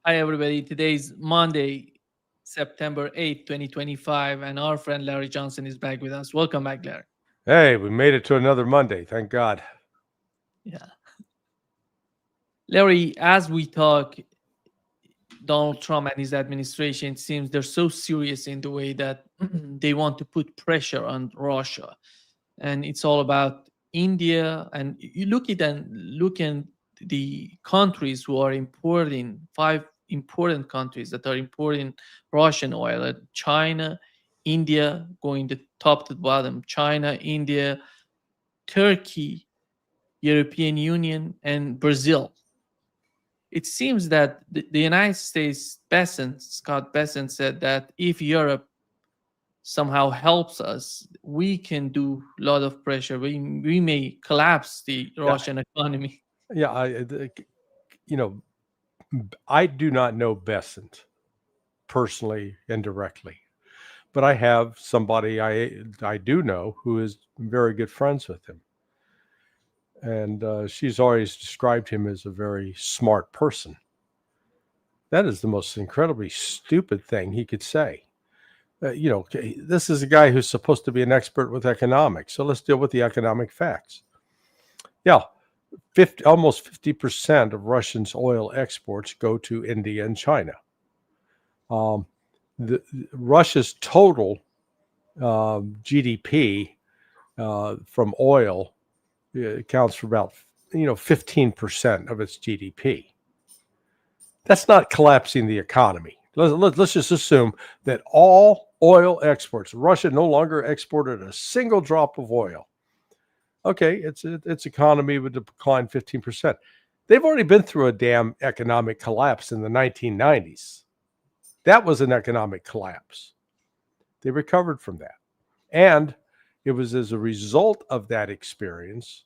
Hi, everybody. Today's Monday, September 8th, 2025, and our friend Larry Johnson is back with us. Welcome back, Larry. Hey, we made it to another Monday. Thank God. Yeah. Larry, as we talk, Donald Trump and his administration, it seems they're so serious in the way that they want to put pressure on Russia. And it's all about India. And you look at the countries who are importing, five important countries that are importing Russian oil: China, India, going the top to the bottom, China, India, Turkey, European Union, and Brazil. It seems that the United States, Scott Bessent, said that if Europe somehow helps us, we can do a lot of pressure. We may collapse the Yeah, Russian economy. yeah. You know, I do not know Besant personally and directly, but I have somebody I do know who is very good friends with him, and she's always described him as a very smart person. That is the most incredibly stupid thing he could say. This is a guy who's supposed to be an expert with economics, so let's deal with the economic facts. Yeah, almost 50% of Russia's oil exports go to India and China. Russia's total GDP from oil accounts for about 15% of its GDP. That's not collapsing the economy. Let's just assume that all oil exports, Russia no longer exported a single drop of oil. Okay, its economy would decline 15%. They've already been through a damn economic collapse in the 1990s. That was an economic collapse. They recovered from that. And it was as a result of that experience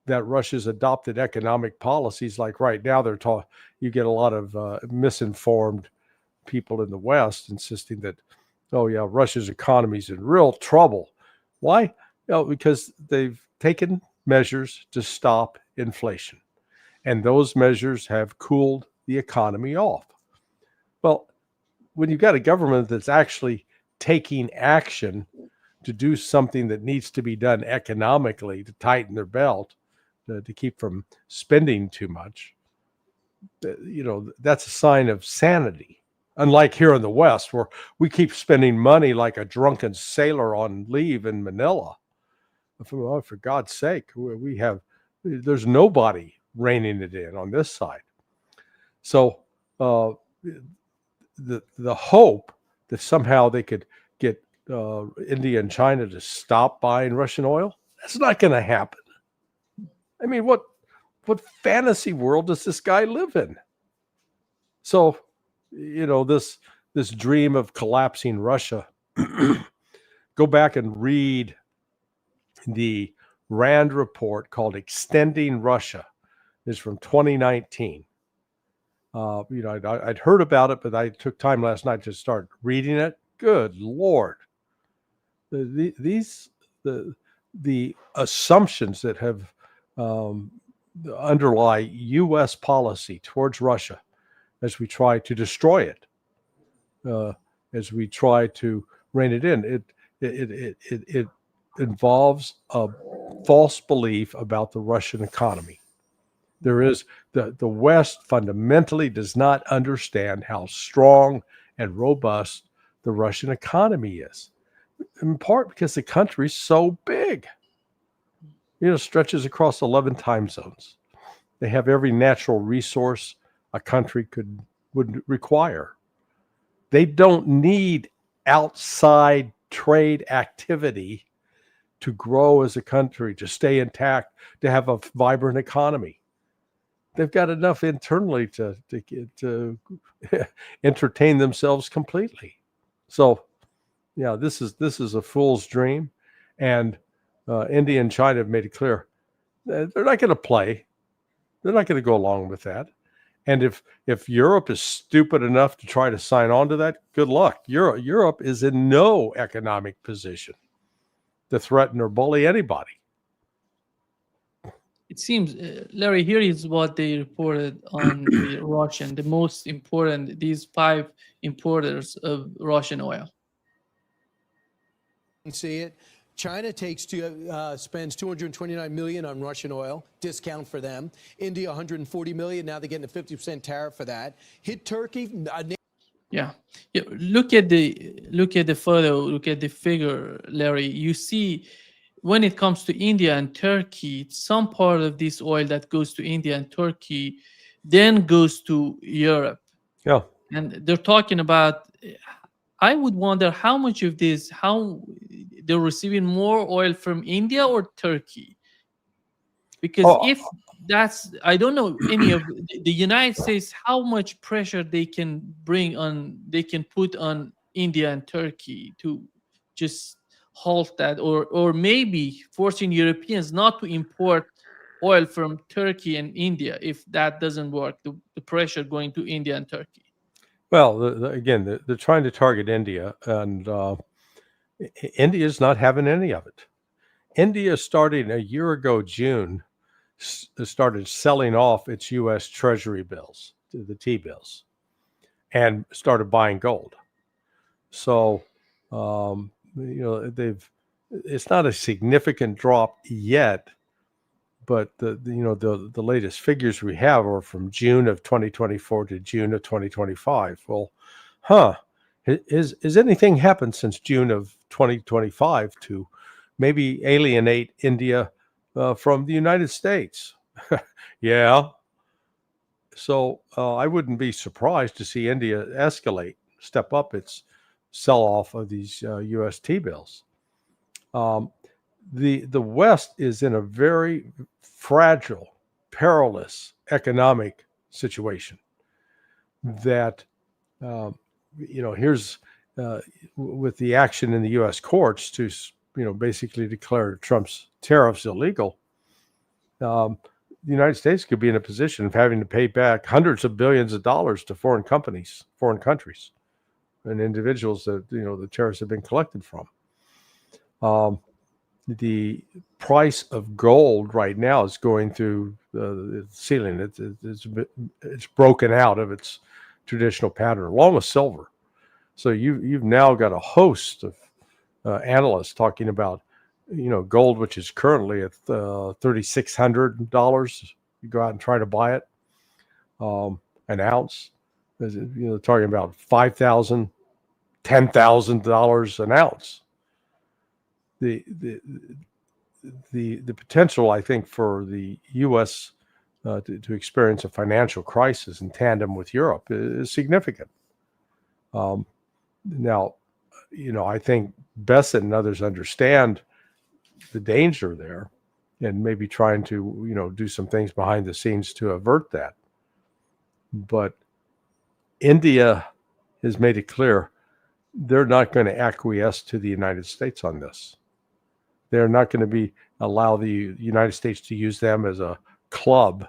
that Russia's adopted economic policies. Like right now, you get a lot of misinformed people in the West insisting that, oh yeah, Russia's economy is in real trouble. Why? Because they've taken measures to stop inflation, and those measures have cooled the economy off. Well, when you've got a government that's actually taking action to do something that needs to be done economically to tighten their belt, to keep from spending too much, that's a sign of sanity. Unlike here in the West, where we keep spending money like a drunken sailor on leave in Manila. For God's sake, there's nobody reining it in on this side. So the hope that somehow they could get India and China to stop buying Russian oil, that's not going to happen. I mean, what fantasy world does this guy live in? So, this dream of collapsing Russia, go back and read the Rand report called Extending Russia. It's from 2019. I'd heard about it, but I took time last night to start reading it. Good Lord. The assumptions that have underlie U.S. policy towards Russia as we try to destroy it, as we try to rein it in, it involves a false belief about the Russian economy. There is the West fundamentally does not understand how strong and robust the Russian economy is, in part because the country is so big. Stretches across 11 time zones. They have every natural resource a country would require. They don't need outside trade activity to grow as a country, to stay intact, to have a vibrant economy. They've got enough internally to entertain themselves completely. So, yeah, this is a fool's dream, and India and China have made it clear they're not going to play. They're not going to go along with that. And if Europe is stupid enough to try to sign on to that, good luck. Europe is in no economic position to threaten or bully anybody. It seems, Larry, here is what they reported on the Russian, the most important, these 5 importers of Russian oil. See it. China spends 229 million on Russian oil, discount for them. India 140 million. Now they're getting a 50% tariff for that. Hit Turkey. Yeah. Look at the photo. Look at the figure, Larry. You see, when it comes to India and Turkey, some part of this oil that goes to India and Turkey then goes to Europe. Yeah. And they're talking about, I would wonder how much of this, how they're receiving more oil from India or Turkey. Because if that's, I don't know any of the United States, how much pressure they can put on India and Turkey to just halt that, or maybe forcing Europeans not to import oil from Turkey and India if that doesn't work, the pressure going to India and Turkey. Well, again, they're trying to target India, and India's not having any of it. India, starting a year ago, June, started selling off its U.S. Treasury bills, the T-bills, and started buying gold. So, it's not a significant drop yet, but the latest figures we have are from June of 2024 to June of 2025. Well, has anything happened since June of 2025 to maybe alienate India from the United States? Yeah. So I wouldn't be surprised to see India step up its sell-off of these U.S. T-bills. The West is in a very fragile, perilous economic situation that, here's with the action in the U.S. courts to, basically declare Trump's tariffs illegal. The United States could be in a position of having to pay back hundreds of billions of dollars to foreign countries, and individuals that, the tariffs have been collected from. The price of gold right now is going through the ceiling. It's broken out of its traditional pattern, along with silver. So you've now got a host of analysts talking about, gold, which is currently at $3,600. You go out and try to buy it, an ounce. Talking about $5,000, $10,000 an ounce. The potential, I think, for the U.S. To experience a financial crisis in tandem with Europe is significant. Now, I think Bessent and others understand the danger there, and maybe trying to, do some things behind the scenes to avert that. But India has made it clear they're not going to acquiesce to the United States on this. They're not going to allow the United States to use them as a club,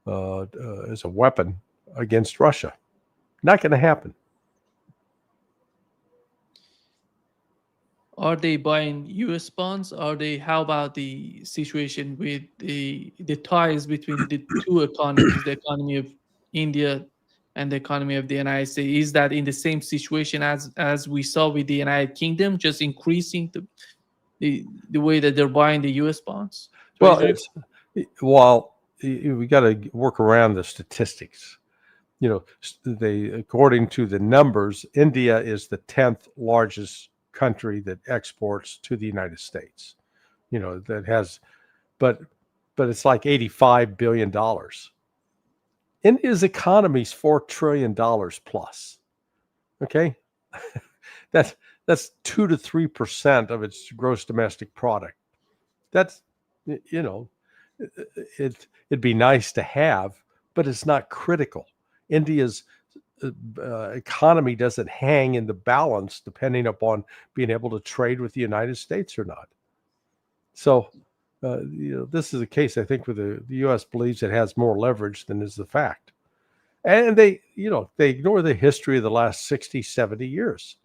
as a weapon against Russia. Not going to happen. Are they buying U.S. bonds? How about the situation with the ties between the two economies, the economy of India and the economy of the United States? Is that in the same situation as we saw with the United Kingdom, just increasing the way that they're buying the U.S. bonds? Well, we got to work around the statistics. According to the numbers, India is the 10th largest country that exports to the United States. That has, but it's like $85 billion. India's economy is $4 trillion plus. Okay, that's 2 to 3% of its gross domestic product. That's, it'd be nice to have, but it's not critical. India's economy doesn't hang in the balance depending upon being able to trade with the United States or not. So, this is a case, I think, where the U.S. believes it has more leverage than is the fact. And they ignore the history of the last 60, 70 years.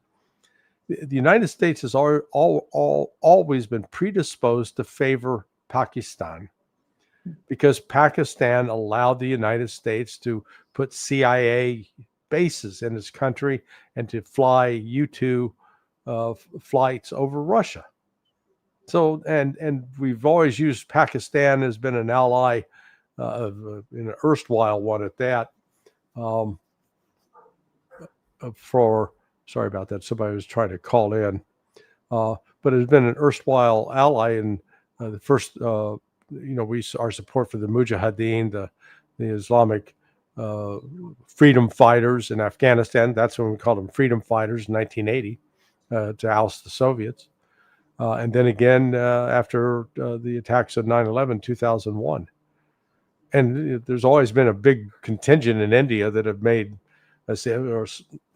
The United States has always been predisposed to favor Pakistan because Pakistan allowed the United States to put CIA bases in its country and to fly U-2 flights over Russia. So, and we've always used Pakistan as been an ally in an erstwhile one at that. Sorry about that. Somebody was trying to call in. But it has been an erstwhile ally in the first, our support for the Mujahideen, the Islamic freedom fighters in Afghanistan. That's when we called them freedom fighters in 1980 to oust the Soviets. And then again after the attacks of 9/11, 2001. And there's always been a big contingent in India that have made, or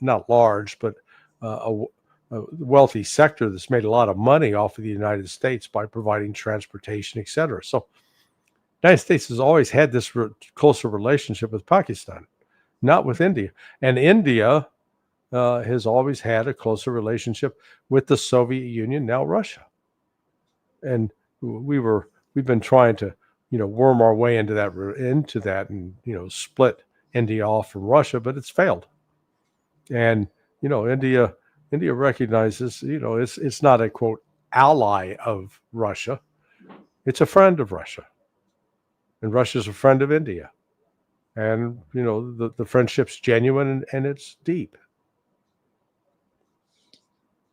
not large, but a wealthy sector that's made a lot of money off of the United States by providing transportation, et cetera. So the United States has always had this closer relationship with Pakistan, not with India. And India has always had a closer relationship with the Soviet Union, now Russia. And we've been trying to, worm our way into that and, split India off from Russia, but it's failed. And, India recognizes, it's not a, quote, ally of Russia. It's a friend of Russia. And Russia's a friend of India. And, the friendship's genuine and it's deep.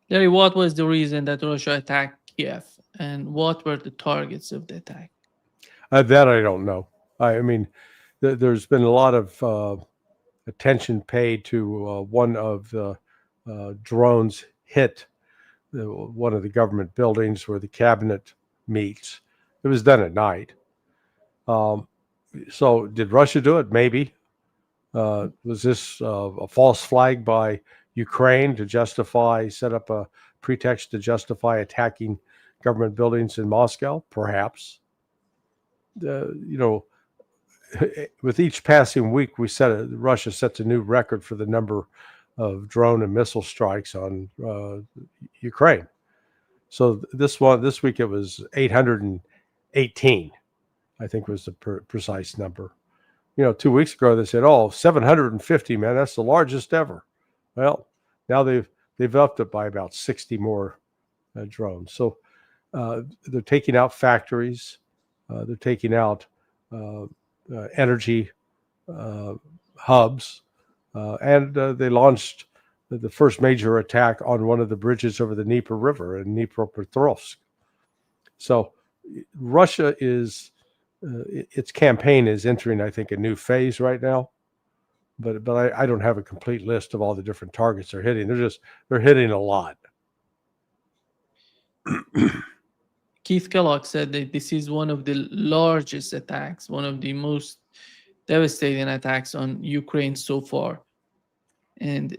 Larry, what was the reason that Russia attacked Kiev? And what were the targets of the attack? That I don't know. I mean, there's been a lot of attention paid to one of the drones hit one of the government buildings where the cabinet meets. It was done at night. So did Russia do it? Maybe. Was this a false flag by Ukraine to set up a pretext to justify attacking government buildings in Moscow? Perhaps. With each passing week, Russia sets a new record for the number of drone and missile strikes on Ukraine. So this week it was 818, I think was the precise number. 2 weeks ago they said, 750, man, that's the largest ever. Well, now they've upped it by about 60 more drones. So they're taking out factories, they're taking out energy hubs, and they launched the first major attack on one of the bridges over the Dnieper River in Dnipropetrovsk. So Russia is, its campaign is entering, I think, a new phase right now. But I don't have a complete list of all the different targets they're hitting. They're hitting a lot. Keith Kellogg said that this is one of the largest attacks, one of the most devastating attacks on Ukraine so far. And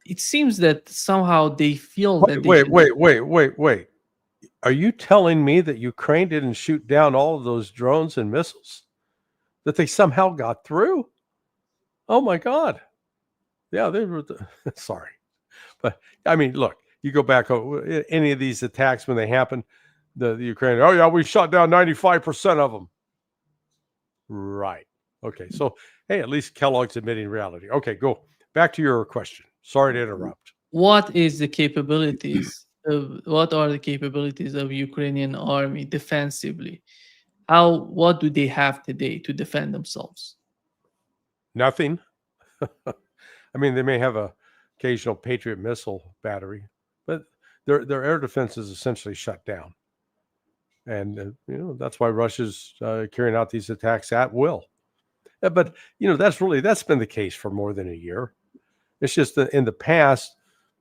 it seems that somehow they feel that Wait. Are you telling me that Ukraine didn't shoot down all of those drones and missiles? That they somehow got through? Oh my God. Yeah, they were sorry. But I mean, look, you go back any of these attacks when they happen, the Ukraine, we shot down 95% of them. Right. Okay. So, hey, at least Kellogg's admitting reality. Okay, go back to your question. Sorry to interrupt. What are the capabilities of Ukrainian army defensively? What do they have today to defend themselves? Nothing. I mean, they may have a occasional Patriot missile battery, but their air defense is essentially shut down. And, that's why Russia's carrying out these attacks at will. But, that's been the case for more than a year. It's just that in the past,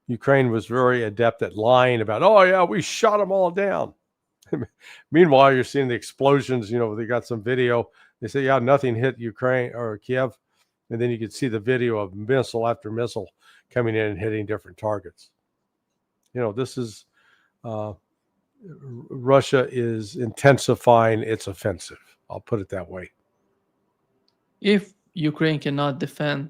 Ukraine was very adept at lying about, we shot them all down. Meanwhile, you're seeing the explosions. They got some video. They say, nothing hit Ukraine or Kiev. And then you could see the video of missile after missile coming in and hitting different targets. This is Russia is intensifying its offensive. I'll put it that way. If Ukraine cannot defend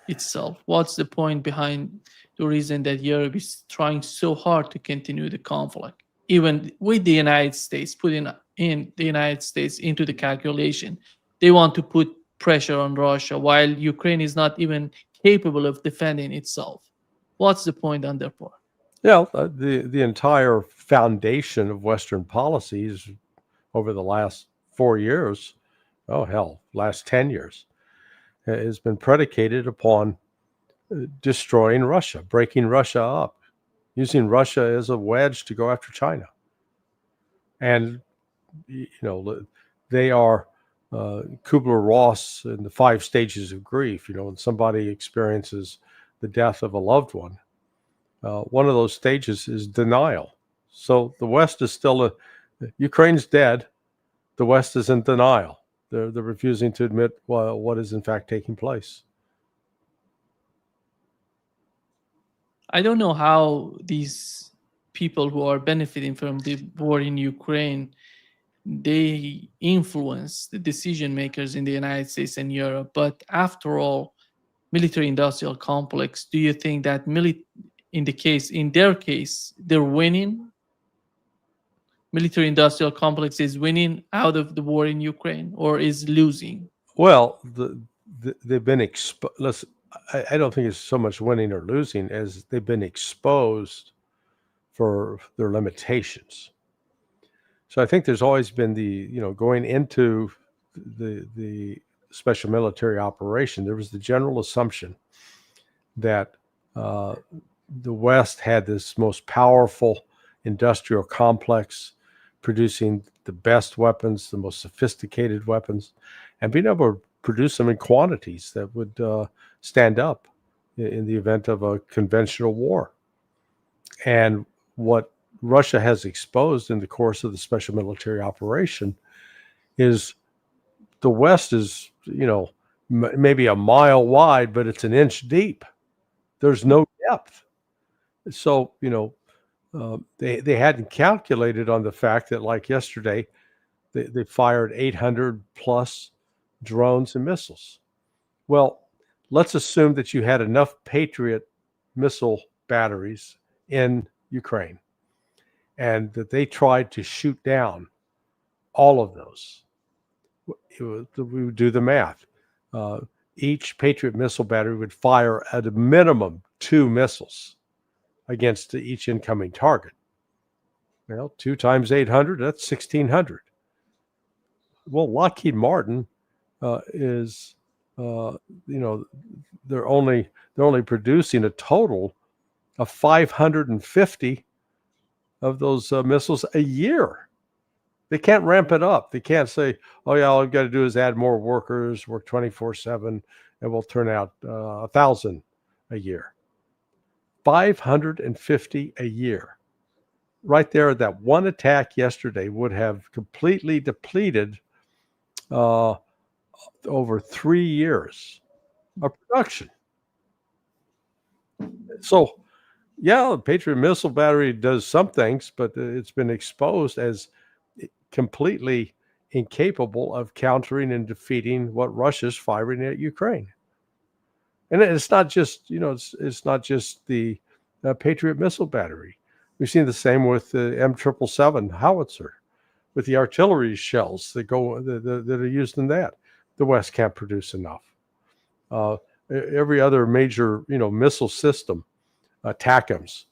itself, what's the point behind the reason that Europe is trying so hard to continue the conflict, even with the United States putting in the United States into the calculation. They want to put pressure on Russia while Ukraine is not even capable of defending itself. What's the point on their part? Yeah, the entire foundation of Western policies over the last 4 years, oh hell, last 10 years, has been predicated upon destroying Russia, breaking Russia up, using Russia as a wedge to go after China. And, they are Kubler-Ross in the 5 stages of grief. When somebody experiences the death of a loved one, one of those stages is denial. So the West is still Ukraine's dead. The West is in denial. They're refusing to admit what is in fact taking place. I don't know how these people who are benefiting from the war in Ukraine, they influence the decision makers in the United States and Europe. But after all, military-industrial complex, do you think that in their case, they're winning? Military-industrial complex is winning out of the war in Ukraine, or is losing? Well, they've been exposed. I don't think it's so much winning or losing as they've been exposed for their limitations. So I think there's always been going into the special military operation, there was the general assumption that the West had this most powerful industrial complex producing the best weapons, the most sophisticated weapons, and being able to produce them in quantities that would stand up in the event of a conventional war. And what Russia has exposed in the course of the special military operation is the West is, maybe a mile wide, but it's an inch deep. There's no depth. So, they hadn't calculated on the fact that, like yesterday, they fired 800 plus drones and missiles. Well, let's assume that you had enough Patriot missile batteries in Ukraine and that they tried to shoot down all of those. We would do the math. Each Patriot missile battery would fire at a minimum 2 missiles against each incoming target. Well, 2 times 800, that's 1,600. Well, Lockheed Martin is, they're only producing a total of 550 of those missiles a year. They can't ramp it up. They can't say, oh yeah, all I've got to do is add more workers, work 24/7, and we'll turn out 1,000 a year. 550 a year. Right there, that one attack yesterday would have completely depleted over 3 years of production. So, yeah, the Patriot missile battery does some things, but it's been exposed as completely incapable of countering and defeating what Russia's firing at Ukraine. And it's not just, it's not just the Patriot missile battery. We've seen the same with the M777 howitzer, with the artillery shells that are used in that. The West can't produce enough. Every other major, missile system, ATACMS,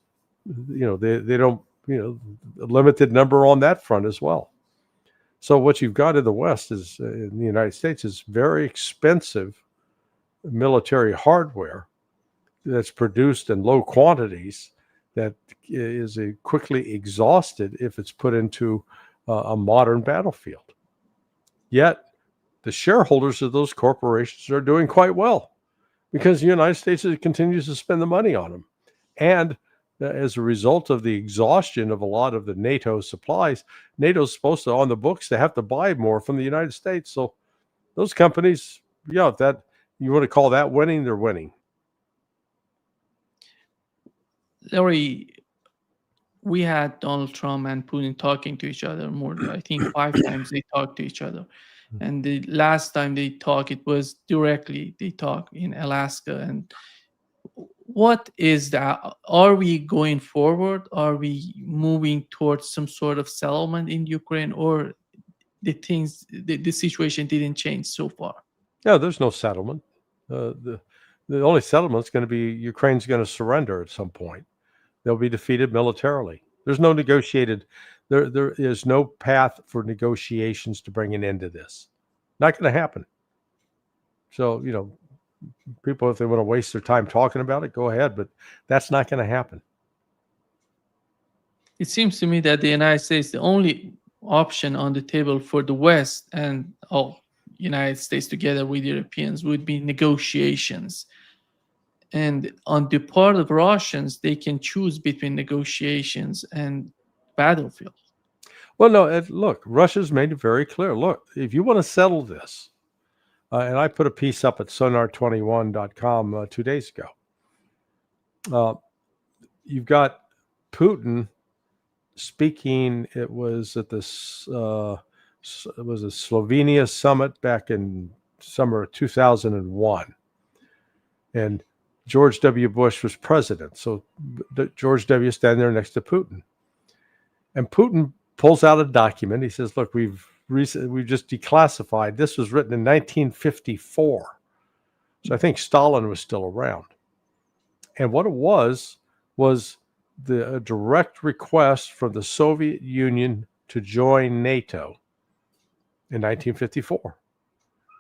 they don't, a limited number on that front as well. So what you've got in the West is, in the United States, is very expensive military hardware that's produced in low quantities that is quickly exhausted if it's put into a modern battlefield. Yet the shareholders of those corporations are doing quite well because the United States continues to spend the money on them. And as a result of the exhaustion of a lot of the NATO supplies, NATO's supposed to, on the books, they have to buy more from the United States. So those companies, if that you want to call that winning, they're winning. Larry, we had Donald Trump and Putin talking to each other more than, I think, 5 times they talked to each other. And the last time they talked, it was directly, they talked in Alaska. And what is that? Are we going forward? Are we moving towards some sort of settlement in Ukraine? Or the situation didn't change so far. No, there's no settlement. The only settlement is going to be Ukraine's going to surrender at some point. They'll be defeated militarily. There's no negotiated. There is no path for negotiations to bring an end to this. Not going to happen. So, people, if they want to waste their time talking about it, go ahead, but that's not going to happen. It seems to me that the United States, the only option on the table for the West and United States together with Europeans would be negotiations. And on the part of Russians, they can choose between negotiations and battlefield. Well, no, look, Russia's made it very clear. Look, if you want to settle this, and I put a piece up at sonar21.com 2 days ago. You've got Putin speaking. It was at this it was a Slovenia summit back in summer of 2001, and George W. Bush was president. So George W. standing there next to Putin, and Putin pulls out a document. He says, "Look, we've just declassified. This was written in 1954." So I think Stalin was still around. And what it was a direct request from the Soviet Union to join NATO in 1954.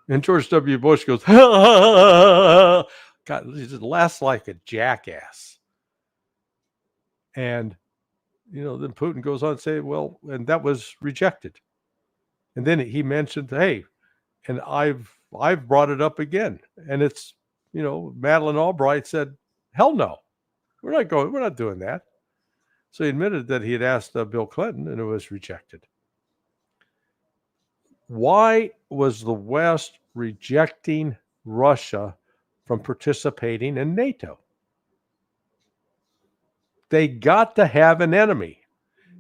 And George W. Bush goes, God, he just laughs like a jackass. And, then Putin goes on to say, well, and that was rejected. And then he mentioned, hey, and I've brought it up again. And it's, Madeleine Albright said, hell no, we're not doing that. So he admitted that he had asked Bill Clinton and it was rejected. Why was the West rejecting Russia from participating in NATO? They got to have an enemy.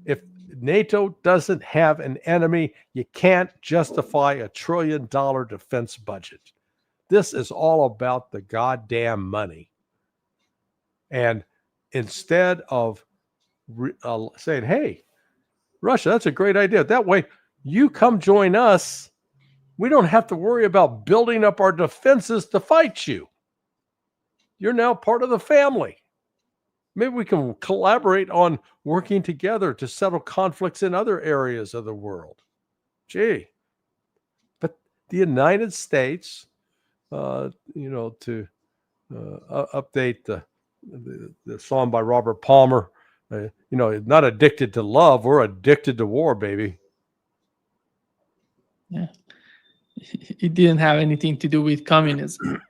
If NATO doesn't have an enemy, you can't justify $1 trillion defense budget. This is all about the goddamn money. And instead of saying, hey, Russia, that's a great idea. That way, you come join us. We don't have to worry about building up our defenses to fight you. You're now part of the family. Maybe we can collaborate on working together to settle conflicts in other areas of the world. Gee. But the United States, to update the song by Robert Palmer, not addicted to love, we're addicted to war, baby. Yeah. It didn't have anything to do with communism.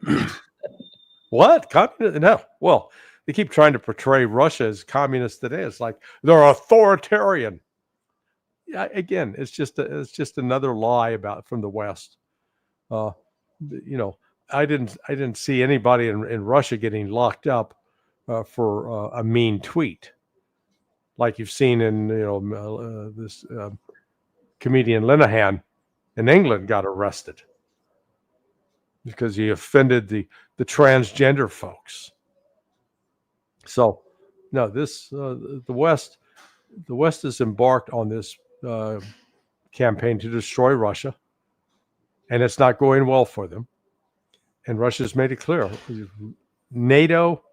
What? Communism? No. Well, they keep trying to portray Russia as communist today. It's like they're authoritarian. Yeah, again, it's just another lie from the West. I didn't see anybody in Russia getting locked up for a mean tweet, like you've seen in this comedian Linehan in England got arrested because he offended the transgender folks. So, no, the West has embarked on this campaign to destroy Russia, and it's not going well for them. And Russia's made it clear: NATO,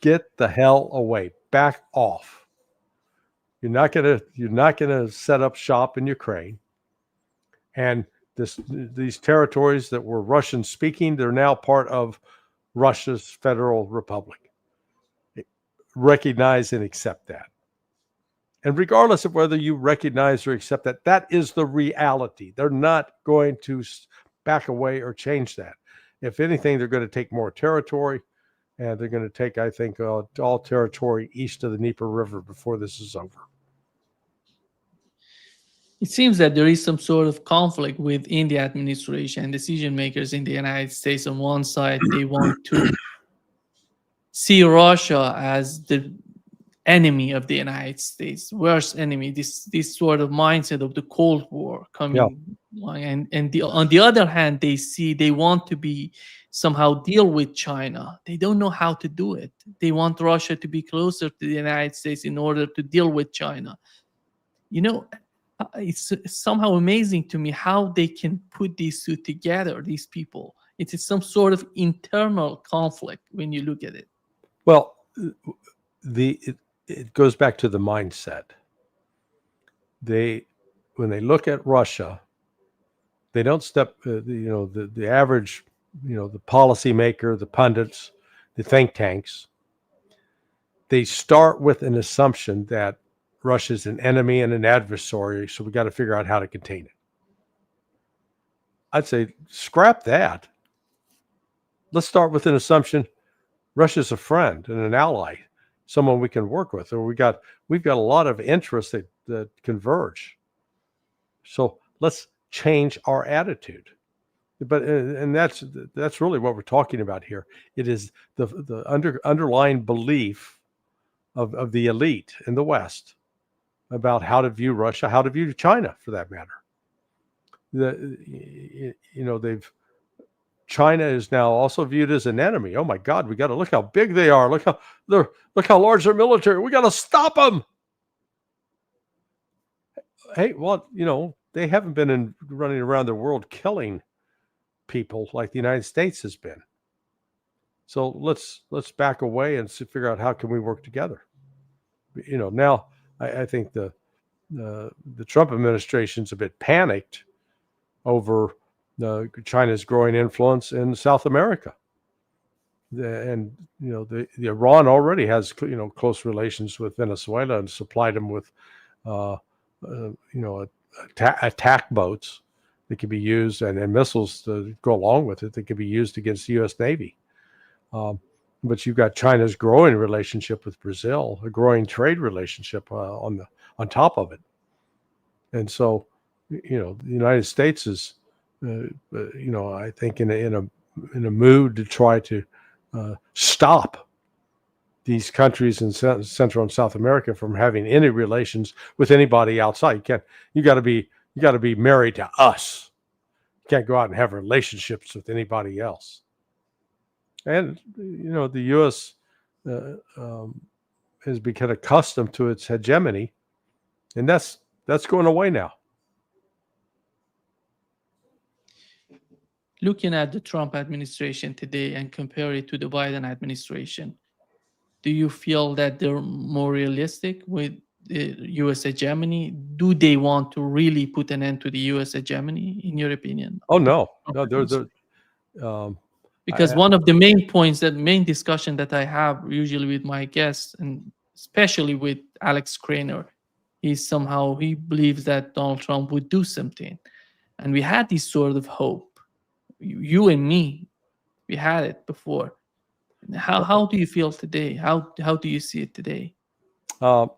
get the hell away, back off. You're not gonna set up shop in Ukraine, and these territories that were Russian speaking, they're now part of Russia's Federal Republic. Recognize and accept that. And regardless of whether you recognize or accept that, that is the reality. They're not going to back away or change that. If anything, they're going to take more territory, and they're going to take, I think, all territory east of the Dnieper River before this is over. It seems that there is some sort of conflict within the administration and decision makers in the United States. On one side, they want to see Russia as the enemy of the United States, worst enemy. This sort of mindset of the Cold War coming, and on the other hand, they want to be somehow deal with China. They don't know how to do it. They want Russia to be closer to the United States in order to deal with China. It's somehow amazing to me how they can put these two together, these people. It is some sort of internal conflict when you look at it. Well, it goes back to the mindset. When they look at Russia, they don't step. The average, the policymaker, the pundits, the think tanks. They start with an assumption that Russia's an enemy and an adversary, so we got to figure out how to contain it. I'd say scrap that. Let's start with an assumption Russia's a friend and an ally, someone we can work with, or we've got a lot of interests that converge. So let's change our attitude. But and that's really what we're talking about here. It is the underlying belief of the elite in the West about how to view Russia, how to view China, for that matter. China is now also viewed as an enemy. Oh my God, we got to look how big they are. Look how large their military. We got to stop them. Hey, well, they haven't been running around the world killing people like the United States has been. So let's back away and figure out how can we work together. Now I think the Trump administration's a bit panicked over China's growing influence in South America, and the Iran already has close relations with Venezuela and supplied them with attack boats that can be used and missiles to go along with it that can be used against the U.S. Navy. But you've got China's growing relationship with Brazil, a growing trade relationship on top of it, and so the United States is, I think in a mood to try to stop these countries in Central and South America from having any relations with anybody outside. You got to be married to us. You can't go out and have relationships with anybody else. And the U.S. Has become accustomed to its hegemony, and that's going away now. Looking at the Trump administration today and compare it to the Biden administration, do you feel that they're more realistic with the U.S. hegemony? Do they want to really put an end to the U.S. hegemony, in your opinion? Oh no, because one of the main discussion that I have usually with my guests, and especially with Alex Craner, is somehow he believes that Donald Trump would do something, and we had this sort of hope. You and me, we had it before. How do you feel today? How do you see it today? It's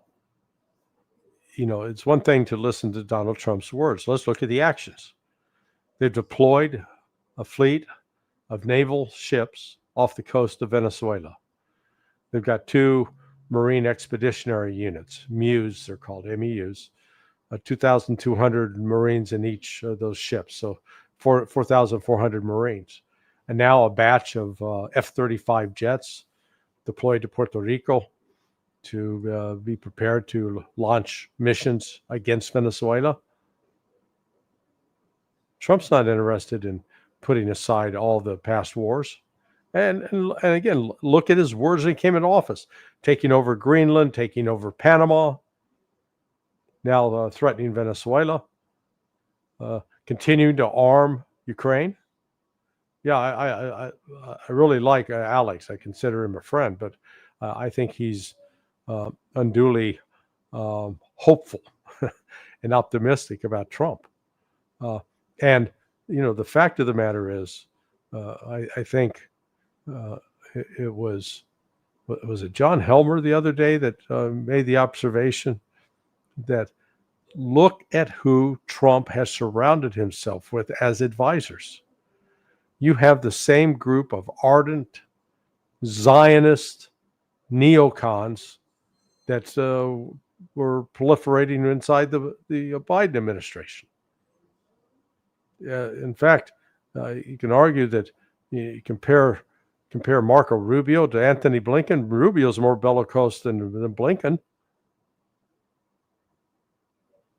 one thing to listen to Donald Trump's words. Let's look at the actions. They've deployed a fleet of naval ships off the coast of Venezuela. They've got 2 Marine Expeditionary Units, MEUs, they're called, MEUs, 2,200 Marines in each of those ships. So 4,400 Marines. And now a batch of F-35 jets deployed to Puerto Rico to be prepared to launch missions against Venezuela. Trump's not interested in putting aside all the past wars. And again, look at his words when he came into office. Taking over Greenland, taking over Panama, now threatening Venezuela, continuing to arm Ukraine. Yeah, I really like Alex. I consider him a friend, but I think he's unduly hopeful and optimistic about Trump. And the fact of the matter is, I think it was it John Helmer the other day that made the observation that look at who Trump has surrounded himself with as advisors. You have the same group of ardent Zionist neocons that were proliferating inside the Biden administration. In fact, you can argue that you compare Marco Rubio to Anthony Blinken. Rubio's more bellicose than Blinken.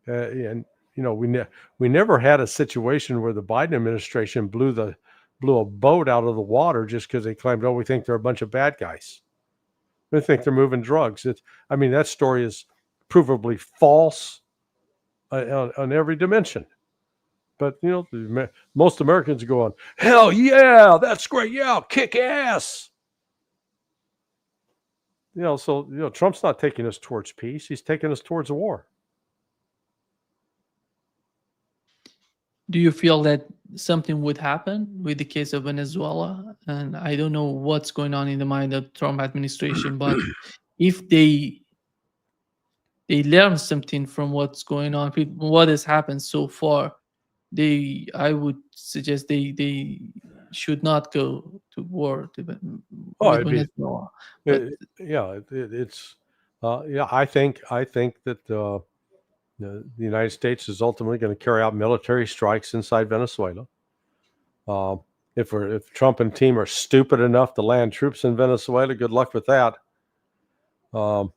And we never had a situation where the Biden administration blew a boat out of the water just because they claimed, oh, we think they're a bunch of bad guys. We think they're moving drugs. That story is provably false on every dimension. But most Americans go on, hell yeah, that's great, yeah, kick ass. So Trump's not taking us towards peace; he's taking us towards a war. Do you feel that something would happen with the case of Venezuela? And I don't know what's going on in the mind of the Trump administration, but if they learn something from what's going on, what has happened so far, I would suggest they should not go to war with Venezuela. I think that the United States is ultimately going to carry out military strikes inside Venezuela. If Trump and team are stupid enough to land troops in Venezuela, good luck with that. I'd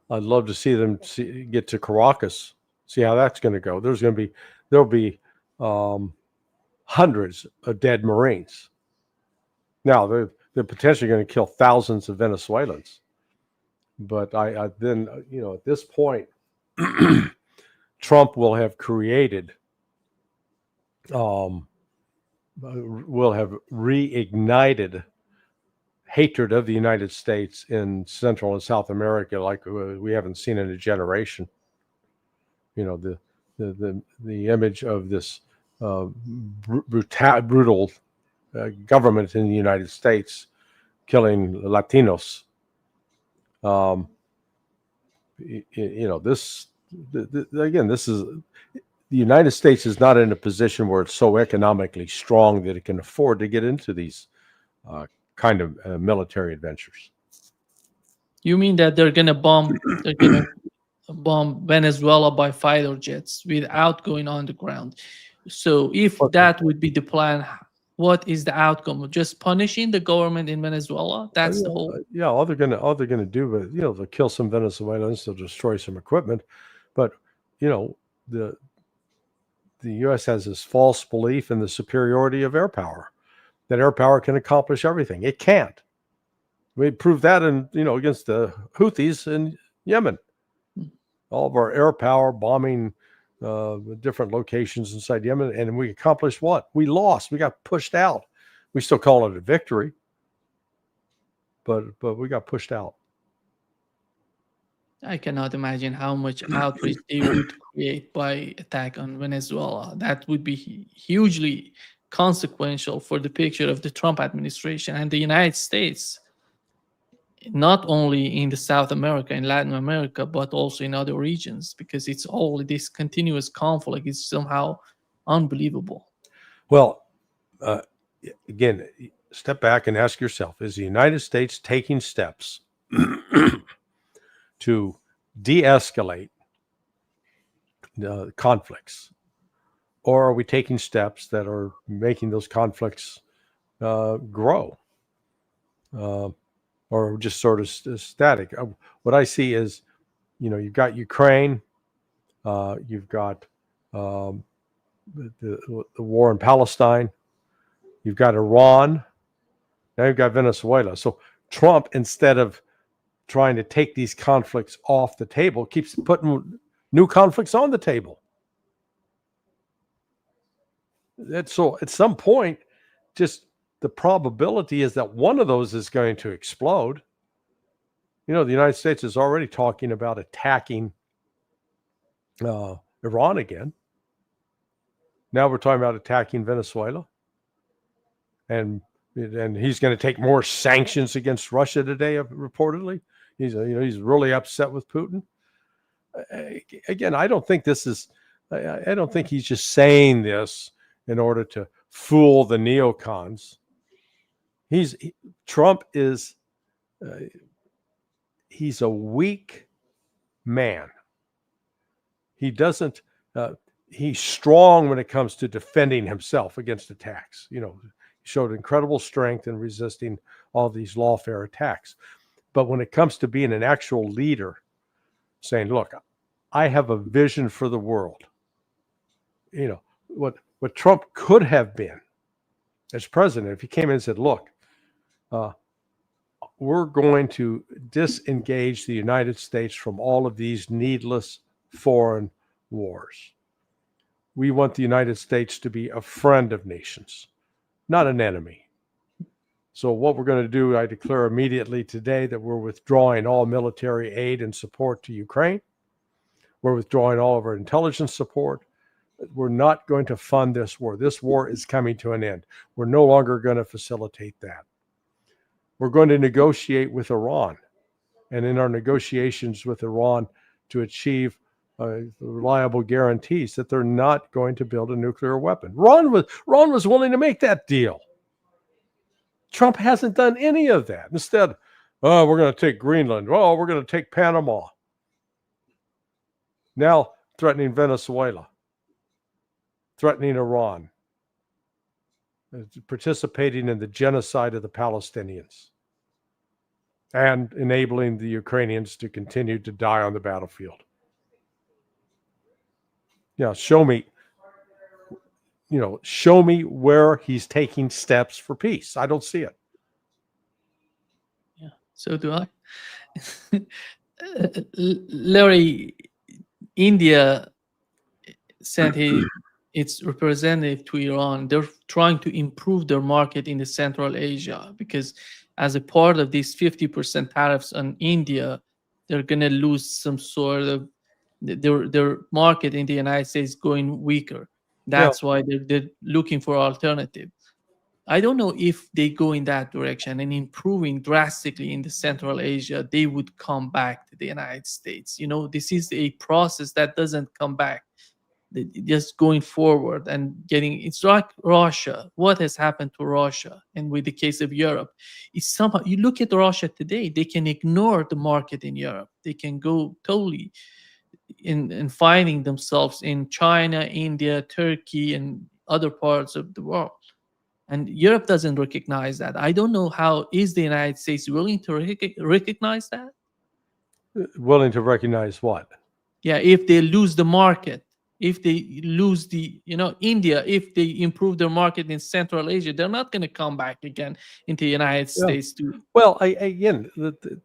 love to see them get to Caracas, see how that's going to go. There'll be hundreds of dead Marines. Now they're potentially going to kill thousands of Venezuelans, but then at this point, Trump will have created, will have reignited hatred of the United States in Central and South America like we haven't seen in a generation. The image of this brutal government in the United States killing Latinos. This is the United States is not in a position where it's so economically strong that it can afford to get into these kind of military adventures. You mean that they're gonna bomb Venezuela by fighter jets without going on the ground? So if that would be the plan, what is the outcome? Just punishing the government in Venezuela? That's the whole. Yeah, all they're gonna do, but they'll kill some Venezuelans, they'll destroy some equipment, but the U.S. has this false belief in the superiority of air power, that air power can accomplish everything. It can't. We proved that against the Houthis in Yemen. All of our air power bombing different locations inside Yemen, and we accomplished what? We lost. We got pushed out. We still call it a victory, but we got pushed out. I cannot imagine how much outrage they would create by attack on Venezuela. That would be hugely consequential for the picture of the Trump administration and the United States, not only in the South America, in Latin America, but also in other regions, because it's all this continuous conflict is somehow unbelievable. Well, again, step back and ask yourself, is the United States taking steps to de-escalate conflicts, or are we taking steps that are making those conflicts grow, or just sort of static? What I see is, you've got Ukraine, you've got the war in Palestine, you've got Iran, now you've got Venezuela. So Trump, instead of trying to take these conflicts off the table, keeps putting new conflicts on the table. So at some point, just the probability is that one of those is going to explode. The United States is already talking about attacking Iran again. Now we're talking about attacking Venezuela. And he's going to take more sanctions against Russia today, reportedly. He's really upset with Putin. Again, I don't think he's just saying this in order to fool the neocons. Trump is he's a weak man. He's strong when it comes to defending himself against attacks. He showed incredible strength in resisting all these lawfare attacks. But when it comes to being an actual leader, saying, look, I have a vision for the world. You know, what Trump could have been as president if he came in and said, look, we're going to disengage the United States from all of these needless foreign wars. We want the United States to be a friend of nations, not an enemy. So what we're going to do, I declare immediately today that we're withdrawing all military aid and support to Ukraine. We're withdrawing all of our intelligence support. We're not going to fund this war. This war is coming to an end. We're no longer going to facilitate that. We're going to negotiate with Iran. And in our negotiations with Iran to achieve reliable guarantees that they're not going to build a nuclear weapon. Iran was willing to make that deal. Trump hasn't done any of that. Instead, oh, we're going to take Greenland. Oh, we're going to take Panama. Now threatening Venezuela, threatening Iran, participating in the genocide of the Palestinians, and enabling the Ukrainians to continue to die on the battlefield. Yeah, show me where he's taking steps for peace. I don't see it. Yeah, so do I. Larry, India sent its representative to Iran. They're trying to improve their market in the Central Asia because as a part of these 50% tariffs on India, they're going to lose some sort of their market in the United States going weaker. That's why they're looking for alternative. I don't know if they go in that direction and improving drastically in the Central Asia, they would come back to the United States. This is a process that doesn't come back. Just going forward and it's like Russia. What has happened to Russia? And with the case of Europe, it's somehow, you look at Russia today, they can ignore the market in Europe. They can go totally in finding themselves in China, India, Turkey, and other parts of the world. And Europe doesn't recognize that. I don't know how is the United States willing to recognize that? Willing to recognize what? Yeah, if they lose the market, if they lose India, if they improve their market in Central Asia, they're not going to come back again into the United States. Well, again,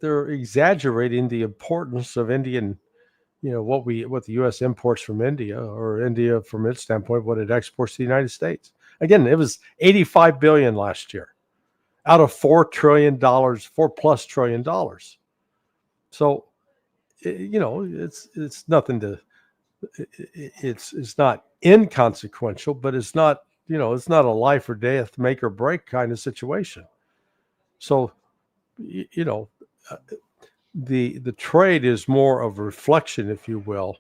they're exaggerating the importance of Indian, what the U.S. imports from India, or India from its standpoint, what it exports to the United States. Again, it was $85 billion last year out of $4 trillion, $4+ trillion. So, it's nothing to, it's not inconsequential, but it's not, it's not a life or death, make or break kind of situation. So, the trade is more of a reflection, if you will,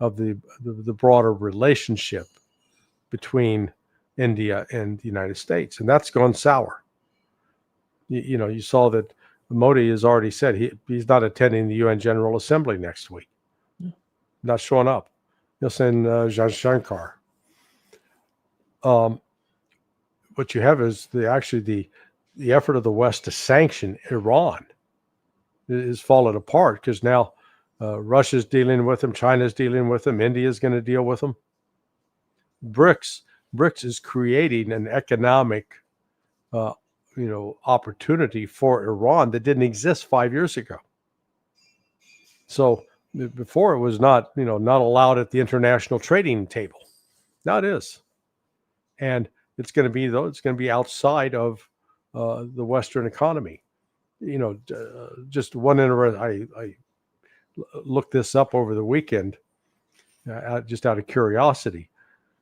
of the broader relationship between India and the United States, and that's gone sour. You saw that Modi has already said he's not attending the UN General Assembly next week. Not showing up. He'll send Jaishankar. What you have is the effort of the West to sanction Iran is falling apart because now Russia's dealing with them, China's dealing with them, India's going to deal with them. BRICS is creating an economic opportunity for Iran that didn't exist 5 years ago. So before it was not allowed at the international trading table. Now it is. And it's going to be outside of the Western economy. Just one I looked this up over the weekend, just out of curiosity.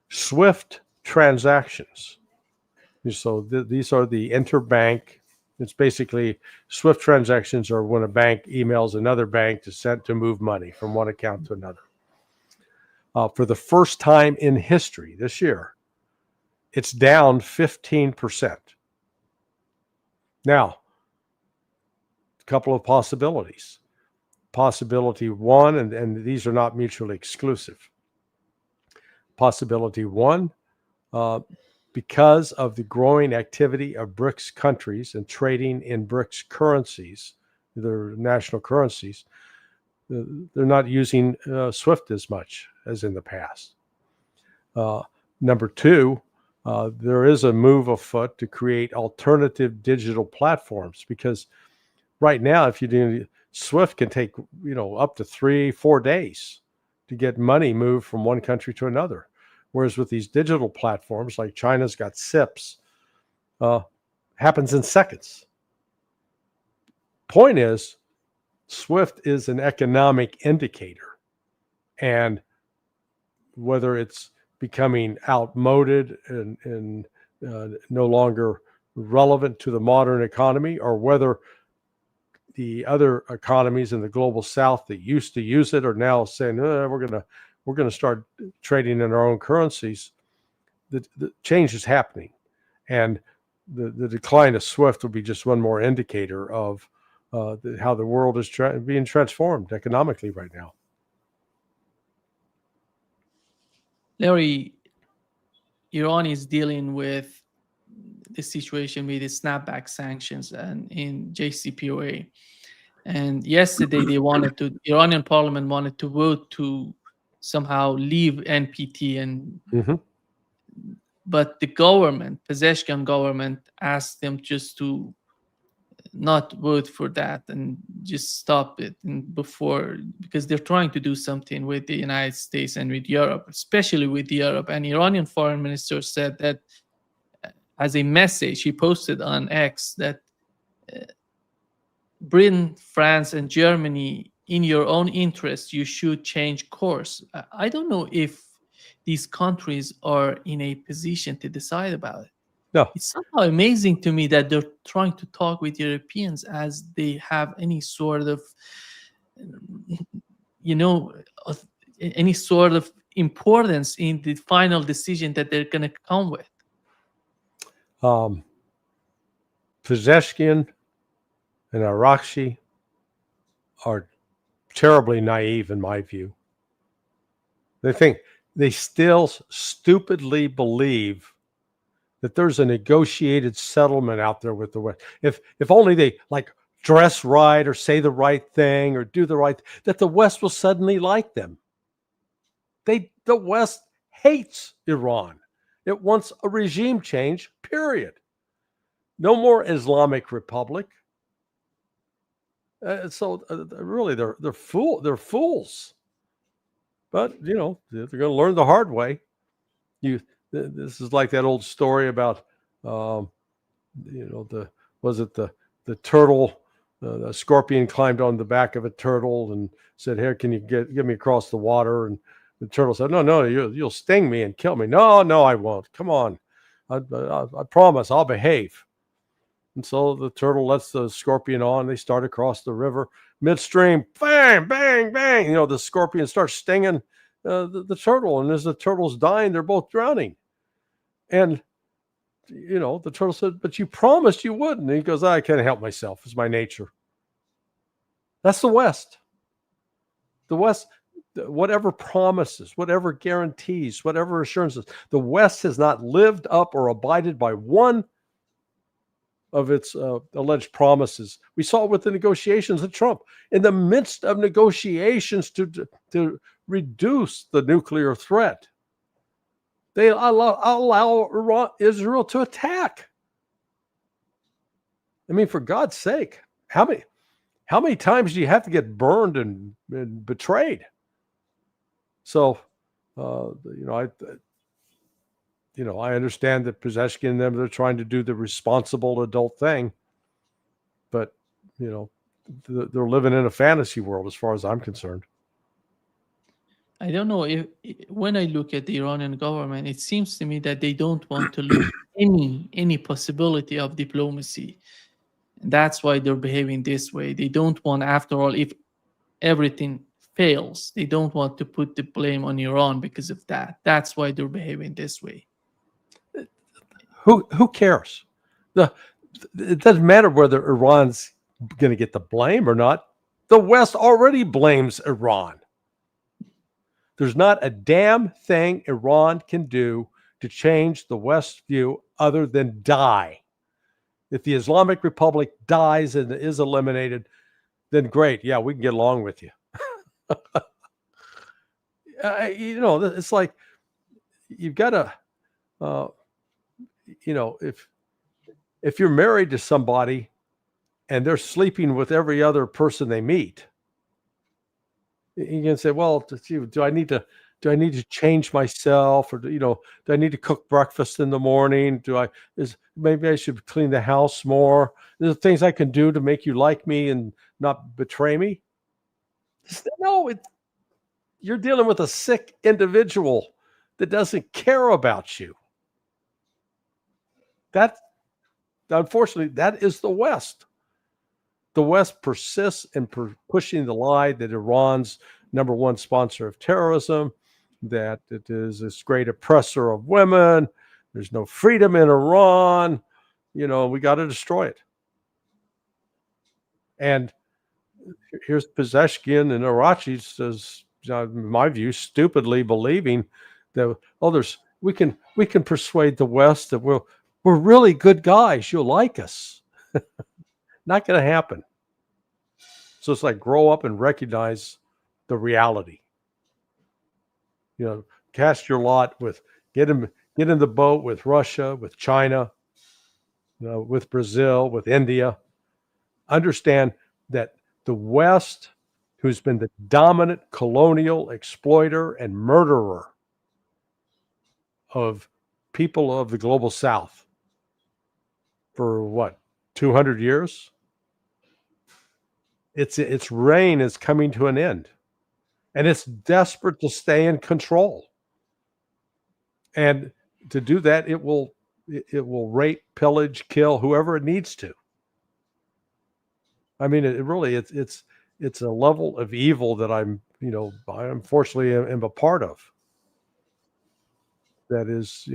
SWIFT transactions. So these are the interbank. It's basically SWIFT transactions are when a bank emails another bank to move money from one account to another. For the first time in history this year, it's down 15%. Now, a couple of possibilities. Possibility one, and these are not mutually exclusive. Possibility one, because of the growing activity of BRICS countries and trading in BRICS currencies, their national currencies, they're not using SWIFT as much as in the past. Number two, there is a move afoot to create alternative digital platforms, because right now, if you do SWIFT, can take up to 3-4 days to get money moved from one country to another, whereas with these digital platforms like China's got SIPs, happens in seconds. Point is, SWIFT is an economic indicator, and whether it's becoming outmoded and no longer relevant to the modern economy, or whether the other economies in the global south that used to use it are now saying, we're going to start trading in our own currencies. The change is happening, and the decline of SWIFT will be just one more indicator of how the world is being transformed economically right now. Larry, Iran is dealing with the situation with the snapback sanctions and in JCPOA. And yesterday Iranian parliament wanted to vote to somehow leave NPT, and but the government, Pezeshkian government, asked them just to not vote for that and just stop it because they're trying to do something with the United States and with Europe, especially with Europe. And Iranian foreign minister said that as a message, he posted on X that Britain, France, and Germany, in your own interest, you should change course. I don't know if these countries are in a position to decide about it. No. It's somehow amazing to me that they're trying to talk with Europeans as they have any sort of, any sort of importance in the final decision that they're going to come with. Pezeshkian and Arakshi are terribly naive, in my view. They still stupidly believe that there's a negotiated settlement out there with the West. If only they dress right or say the right thing or do the right, that the West will suddenly like them. The West hates Iran. It wants a regime change, period. No more Islamic Republic. Really, they're fools. But they're going to learn the hard way. This is like that old story about, the turtle, the scorpion climbed on the back of a turtle and said, "Here, can you get me across the water?" And the turtle said, "No, you'll sting me and kill me." No, I won't. Come on, I promise, I'll behave. And so the turtle lets the scorpion on. They start across the river. Midstream, bang, bang, bang. The scorpion starts stinging the turtle, and as the turtle's dying, they're both drowning. And the turtle said, "But you promised you wouldn't." And he goes, "I can't help myself. It's my nature." That's the West. The West, whatever promises, whatever guarantees, whatever assurances, the West has not lived up or abided by one of its alleged promises. We saw it with the negotiations with Trump. In the midst of negotiations to reduce the nuclear threat, they allow Israel to attack. I mean, for God's sake, how many times do you have to get burned and betrayed? So, I understand that Pezeshkian and them, they're trying to do the responsible adult thing, but they're living in a fantasy world as far as I'm concerned. I don't know if when I look at the Iranian government, it seems to me that they don't want to lose any possibility of diplomacy. And that's why they're behaving this way. They don't want, after all, if everything fails, they don't want to put the blame on Iran because of that. That's why they're behaving this way. Who cares? It doesn't matter whether Iran's going to get the blame or not. The West already blames Iran. There's not a damn thing Iran can do to change the West's view other than die. If the Islamic Republic dies and is eliminated, then great. Yeah, we can get along with you. It's like you've got to, if you're married to somebody and they're sleeping with every other person they meet, you can say, well, do I need to change myself, or do I need to cook breakfast in the morning? Maybe I should clean the house more? There's things I can do to make you like me and not betray me. No, you're dealing with a sick individual that doesn't care about you. Unfortunately, that is the West. The West persists in pushing the lie that Iran's number one sponsor of terrorism, that it is this great oppressor of women. There's no freedom in Iran. We got to destroy it. And here's Pezeshkian and Arachi says, in my view, stupidly believing that we can persuade the West that we're really good guys. You'll like us. Not going to happen. So it's like grow up and recognize the reality. Cast your lot with get in the boat with Russia, with China, with Brazil, with India. Understand that the West, who's been the dominant colonial exploiter and murderer of people of the global South for 200 years? Its reign is coming to an end, and it's desperate to stay in control. And to do that, it will rape, pillage, kill whoever it needs to. I mean, it's a level of evil that I unfortunately am a part of. That is,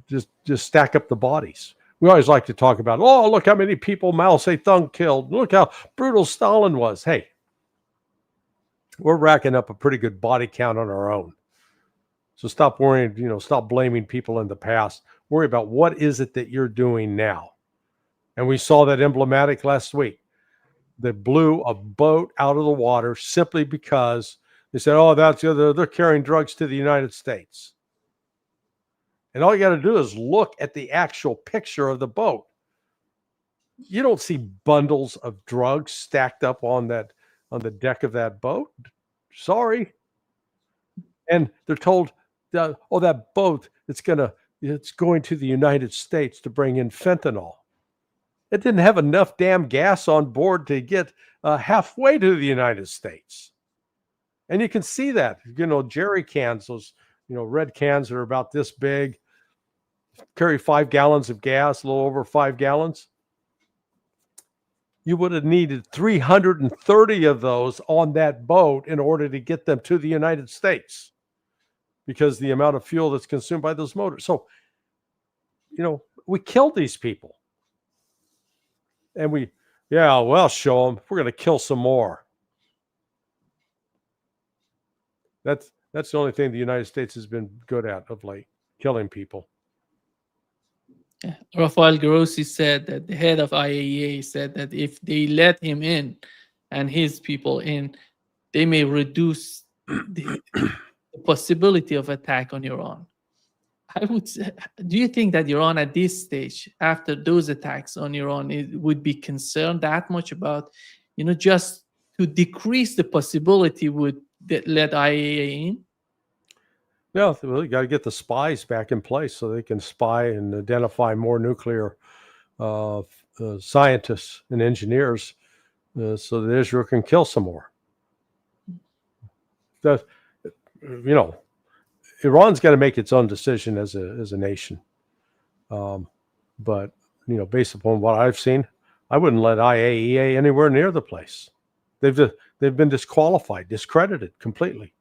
just stack up the bodies. We always like to talk about, look how many people Mao Zedong killed. Look how brutal Stalin was. Hey, we're racking up a pretty good body count on our own. So stop worrying, stop blaming people in the past. Worry about what is it that you're doing now. And we saw that emblematic last week. They blew a boat out of the water simply because they said, they're carrying drugs to the United States. And all you got to do is look at the actual picture of the boat. You don't see bundles of drugs stacked up on the deck of that boat. Sorry. And they're told, that boat, it's going to the United States to bring in fentanyl. It didn't have enough damn gas on board to get halfway to the United States. And you can see that, jerry cans, those, red cans that are about this big, carry 5 gallons of gas, a little over 5 gallons. You would have needed 330 of those on that boat in order to get them to the United States, because the amount of fuel that's consumed by those motors. So, we killed these people. And show them. We're going to kill some more. That's the only thing the United States has been good at of late, killing people. Yeah. Rafael Grossi said that the head of IAEA said that if they let him in and his people in, they may reduce the possibility of attack on Iran. I would say, do you think that Iran at this stage, after those attacks on Iran, would be concerned that much about, just to decrease the possibility would let IAEA in? No, you got to get the spies back in place so they can spy and identify more nuclear scientists and engineers so that Israel can kill some more. Iran's got to make its own decision as a nation. But, based upon what I've seen, I wouldn't let IAEA anywhere near the place. They've been disqualified, discredited completely.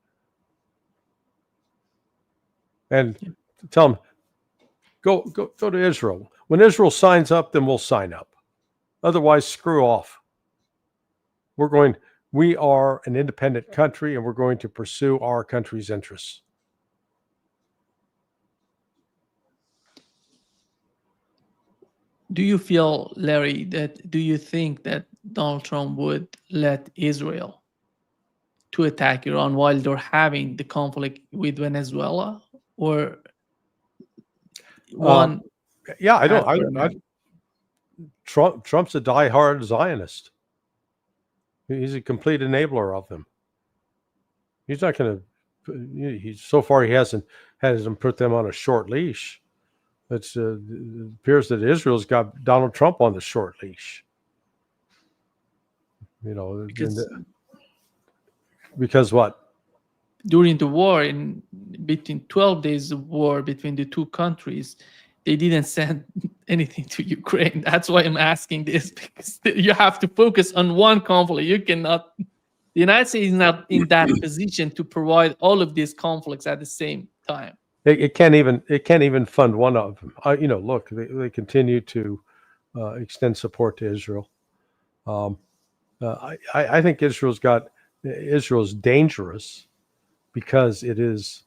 And tell them, go to Israel. When Israel signs up, then we'll sign up. Otherwise, screw off. We are an independent country, and we're going to pursue our country's interests. Do you feel, Larry, do you think that Donald Trump would let Israel to attack Iran while they're having the conflict with Venezuela, or one? Yeah, I don't. after another? Trump's a diehard Zionist. He's a complete enabler of them. He's not going to. So far he hasn't put them on a short leash. It appears that Israel's got Donald Trump on the short leash. You know, because what? During the war, in between 12 days of war between the two countries, they didn't send anything to Ukraine. That's why I'm asking this, because you have to focus on one conflict. You cannot. The United States is not in that position to provide all of these conflicts at the same time. It can't even fund one of them. Look, they continue to extend support to Israel. I think Israel's dangerous because it is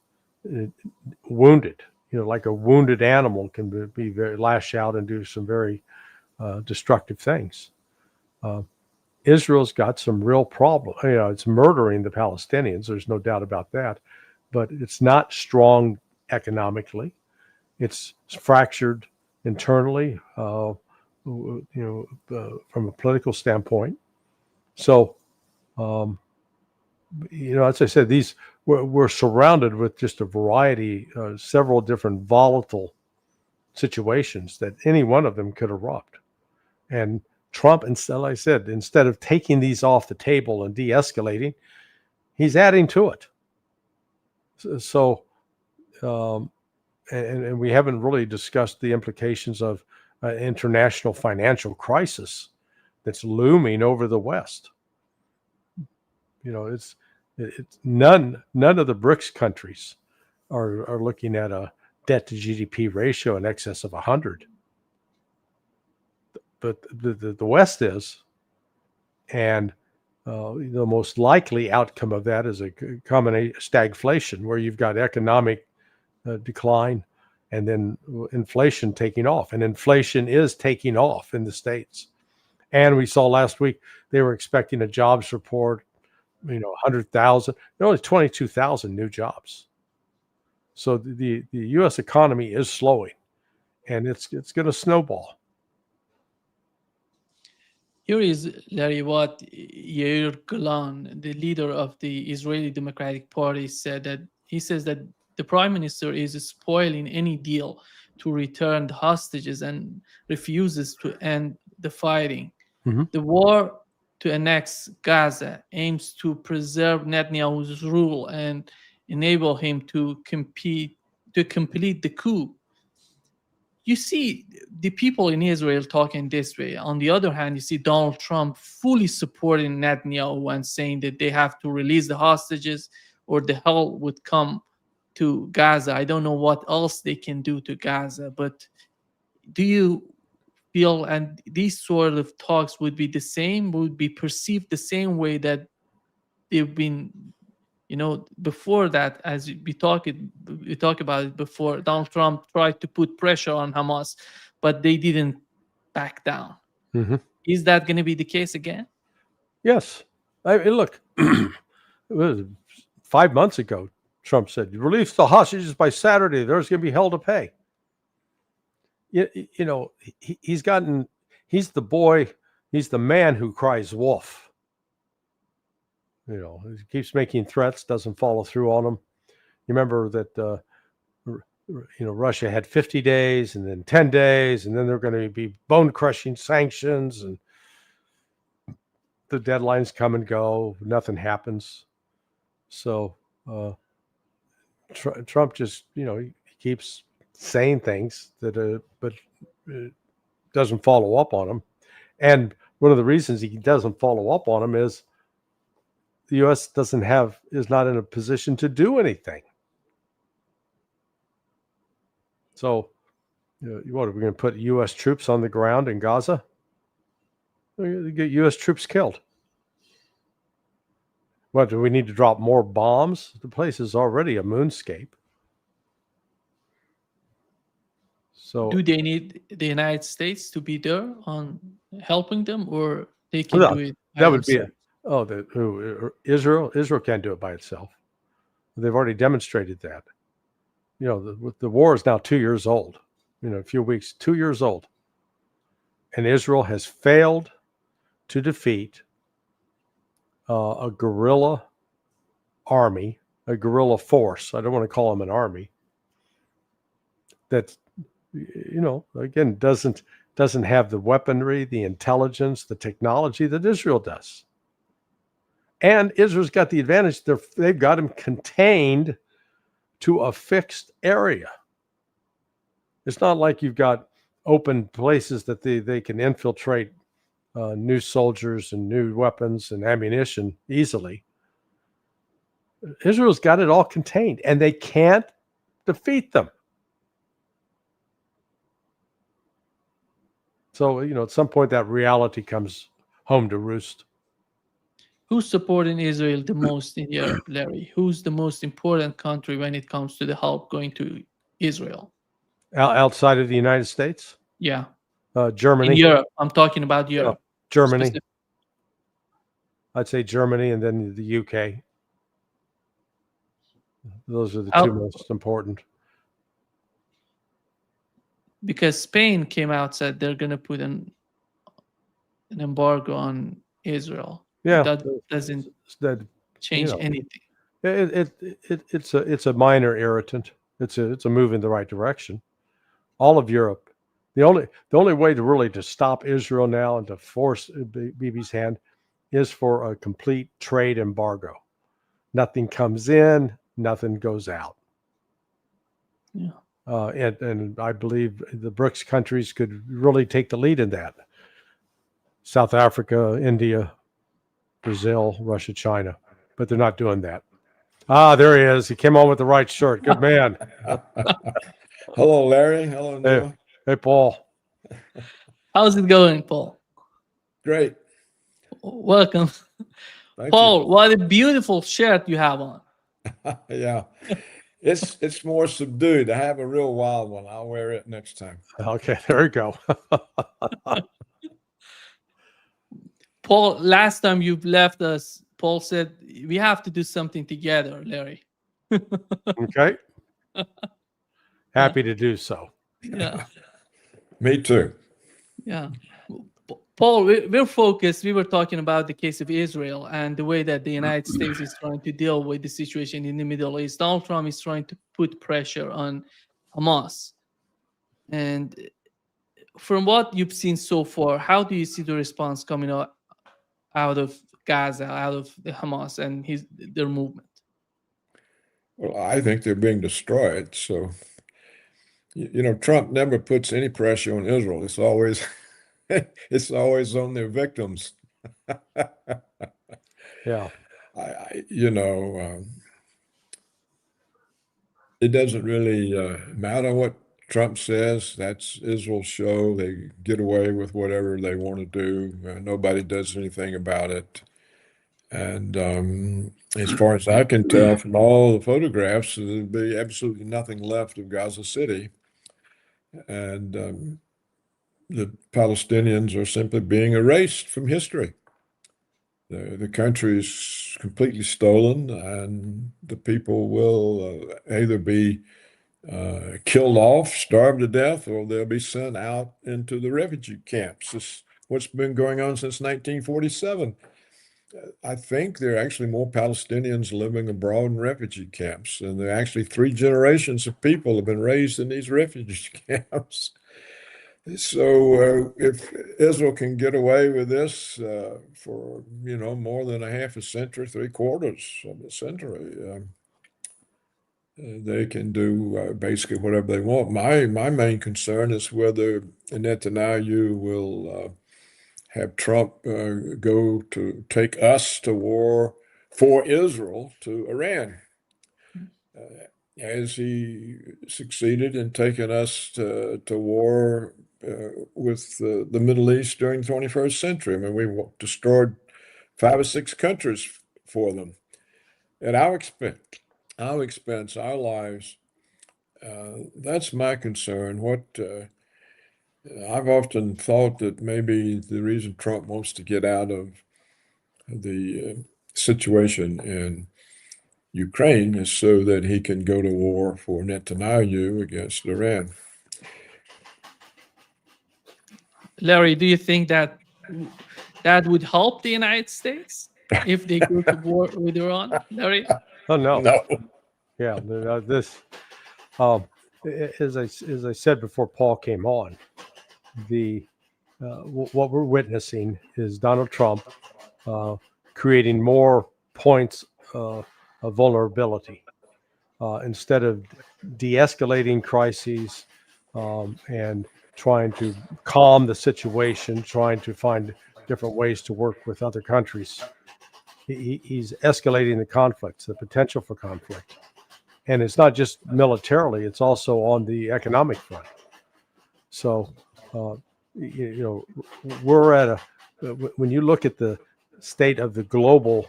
wounded. Like a wounded animal can be very lash out and do some very destructive things. Israel's got some real problem. It's murdering the Palestinians. There's no doubt about that, but it's not strong economically. It's fractured internally, from a political standpoint. So, as I said, we're surrounded with just a variety, several different volatile situations that any one of them could erupt. And Trump, instead of taking these off the table and de-escalating, he's adding to it. So, and we haven't really discussed the implications of an international financial crisis that's looming over the West. It's none of the BRICS countries are looking at a debt to GDP ratio in excess of 100. But the West is, and the most likely outcome of that is a combination stagflation, where you've got economic decline and then inflation taking off. And inflation is taking off in the States. And we saw last week they were expecting a jobs report, 100,000. There are only 22,000 new jobs. So the U.S. economy is slowing, and it's going to snowball. Here is, Larry, what Yair Golan, the leader of the Israeli Democratic Party, said. That he says that the prime minister is spoiling any deal to return the hostages and refuses to end the fighting. Mm-hmm. The war to annex Gaza aims to preserve Netanyahu's rule and enable him to complete the coup. You see the people in Israel talking this way. On the other hand, you see Donald Trump fully supporting Netanyahu and saying that they have to release the hostages or the hell would come to Gaza. I don't know what else they can do to Gaza, but do you feel and these sort of talks would be perceived the same way that they've been, before that, as we talk about it before, Donald Trump tried to put pressure on Hamas, but they didn't back down. Mm-hmm. Is that going to be the case again? Yes. Look, it was 5 months ago, Trump said, release the hostages by Saturday. There's going to be hell to pay. He's the man who cries wolf. He keeps making threats, doesn't follow through on them. You remember that, Russia had 50 days and then 10 days, and then they're going to be bone-crushing sanctions, and the deadlines come and go. Nothing happens. So Trump just, he keeps saying things that, but doesn't follow up on them. And one of the reasons he doesn't follow up on them is the U.S. is not in a position to do anything. So, what are we going to put U.S. troops on the ground in Gaza? We're going to get U.S. troops killed. What, do we need to drop more bombs? The place is already a moonscape. So, do they need the United States to be there on helping them, or they can do it? Oh, Israel? Israel can't do it by itself. They've already demonstrated that. You know, the war is now 2 years old. You know, a few weeks, 2 years old. And Israel has failed to defeat a guerrilla army, a guerrilla force. I don't want to call them an army. That, you know, again, doesn't have the weaponry, the intelligence, the technology that Israel does. And Israel's got the advantage. They've got them contained to a fixed area. It's not like you've got open places that they can infiltrate new soldiers and new weapons and ammunition easily. Israel's got it all contained, and they can't defeat them. So, you know, at some point that reality comes home to roost. Who's supporting Israel the most in Europe, Larry? Who's the most important country when it comes to the help going to Israel? Outside of the United States? Yeah. Germany. In Europe. I'm talking about Europe. Germany. Specific. I'd say Germany and then the UK. Those are the two most important. Because Spain came out, said they're going to put an embargo on Israel. Yeah, that doesn't change anything. It's a minor irritant. It's a move in the right direction. All of Europe. The only way to stop Israel now and to force Bibi's hand is for a complete trade embargo. Nothing comes in, nothing goes out. Yeah. And I believe the BRICS countries could really take the lead in that. South Africa, India, Brazil, Russia, China. But they're not doing that. Ah, there he is. He came on with the right shirt. Good man. Hello, Larry. Hello, Noah. Hey, Paul. How's it going, Paul? Great. Welcome. Thank Paul, you. what a beautiful shirt you have on. Yeah. It's more subdued. I have a real wild one. I'll wear it next time. Okay, there we go. Paul, last time you've left us, Paul said we have to do something together, Larry. Okay. Happy to do so. Yeah. Me too. Yeah. Paul, we're focused. We were talking about the case of Israel and the way that the United States is trying to deal with the situation in the Middle East. Donald Trump is trying to put pressure on Hamas. And from what you've seen so far, how do you see the response coming out of Gaza, out of the Hamas and their movement? Well, I think they're being destroyed. So, Trump never puts any pressure on Israel. It's always it's always on their victims. Yeah. It doesn't really matter what Trump says. That's Israel's show. They get away with whatever they want to do. Nobody does anything about it. And as far as I can tell from all the photographs, there'd be absolutely nothing left of Gaza City. And the Palestinians are simply being erased from history. The country is completely stolen, and the people will either be killed off, starved to death, or they'll be sent out into the refugee camps. This is what's been going on since 1947. I think there are actually more Palestinians living abroad in refugee camps, and there are actually 3 generations of people have been raised in these refugee camps. So if Israel can get away with this for more than a half a century, 3/4 of a century, they can do basically whatever they want. My main concern is whether Netanyahu will have Trump go to take us to war for Israel to Iran. Has he succeeded in taking us to war with the Middle East during the 21st century? I mean, we destroyed 5 or 6 countries for them at our expense, our lives. That's my concern. I've often thought that maybe the reason Trump wants to get out of the situation in Ukraine is so that he can go to war for Netanyahu against Iran. Larry, do you think that that would help the United States if they go to war with Iran? Larry? Oh no. No. Yeah, this as I said before Paul came on, the what we're witnessing is Donald Trump creating more points of vulnerability instead of de-escalating crises and trying to calm the situation, trying to find different ways to work with other countries. He's escalating the conflicts, the potential for conflict. And it's not just militarily, it's also on the economic front. So, we're at when you look at the state of the global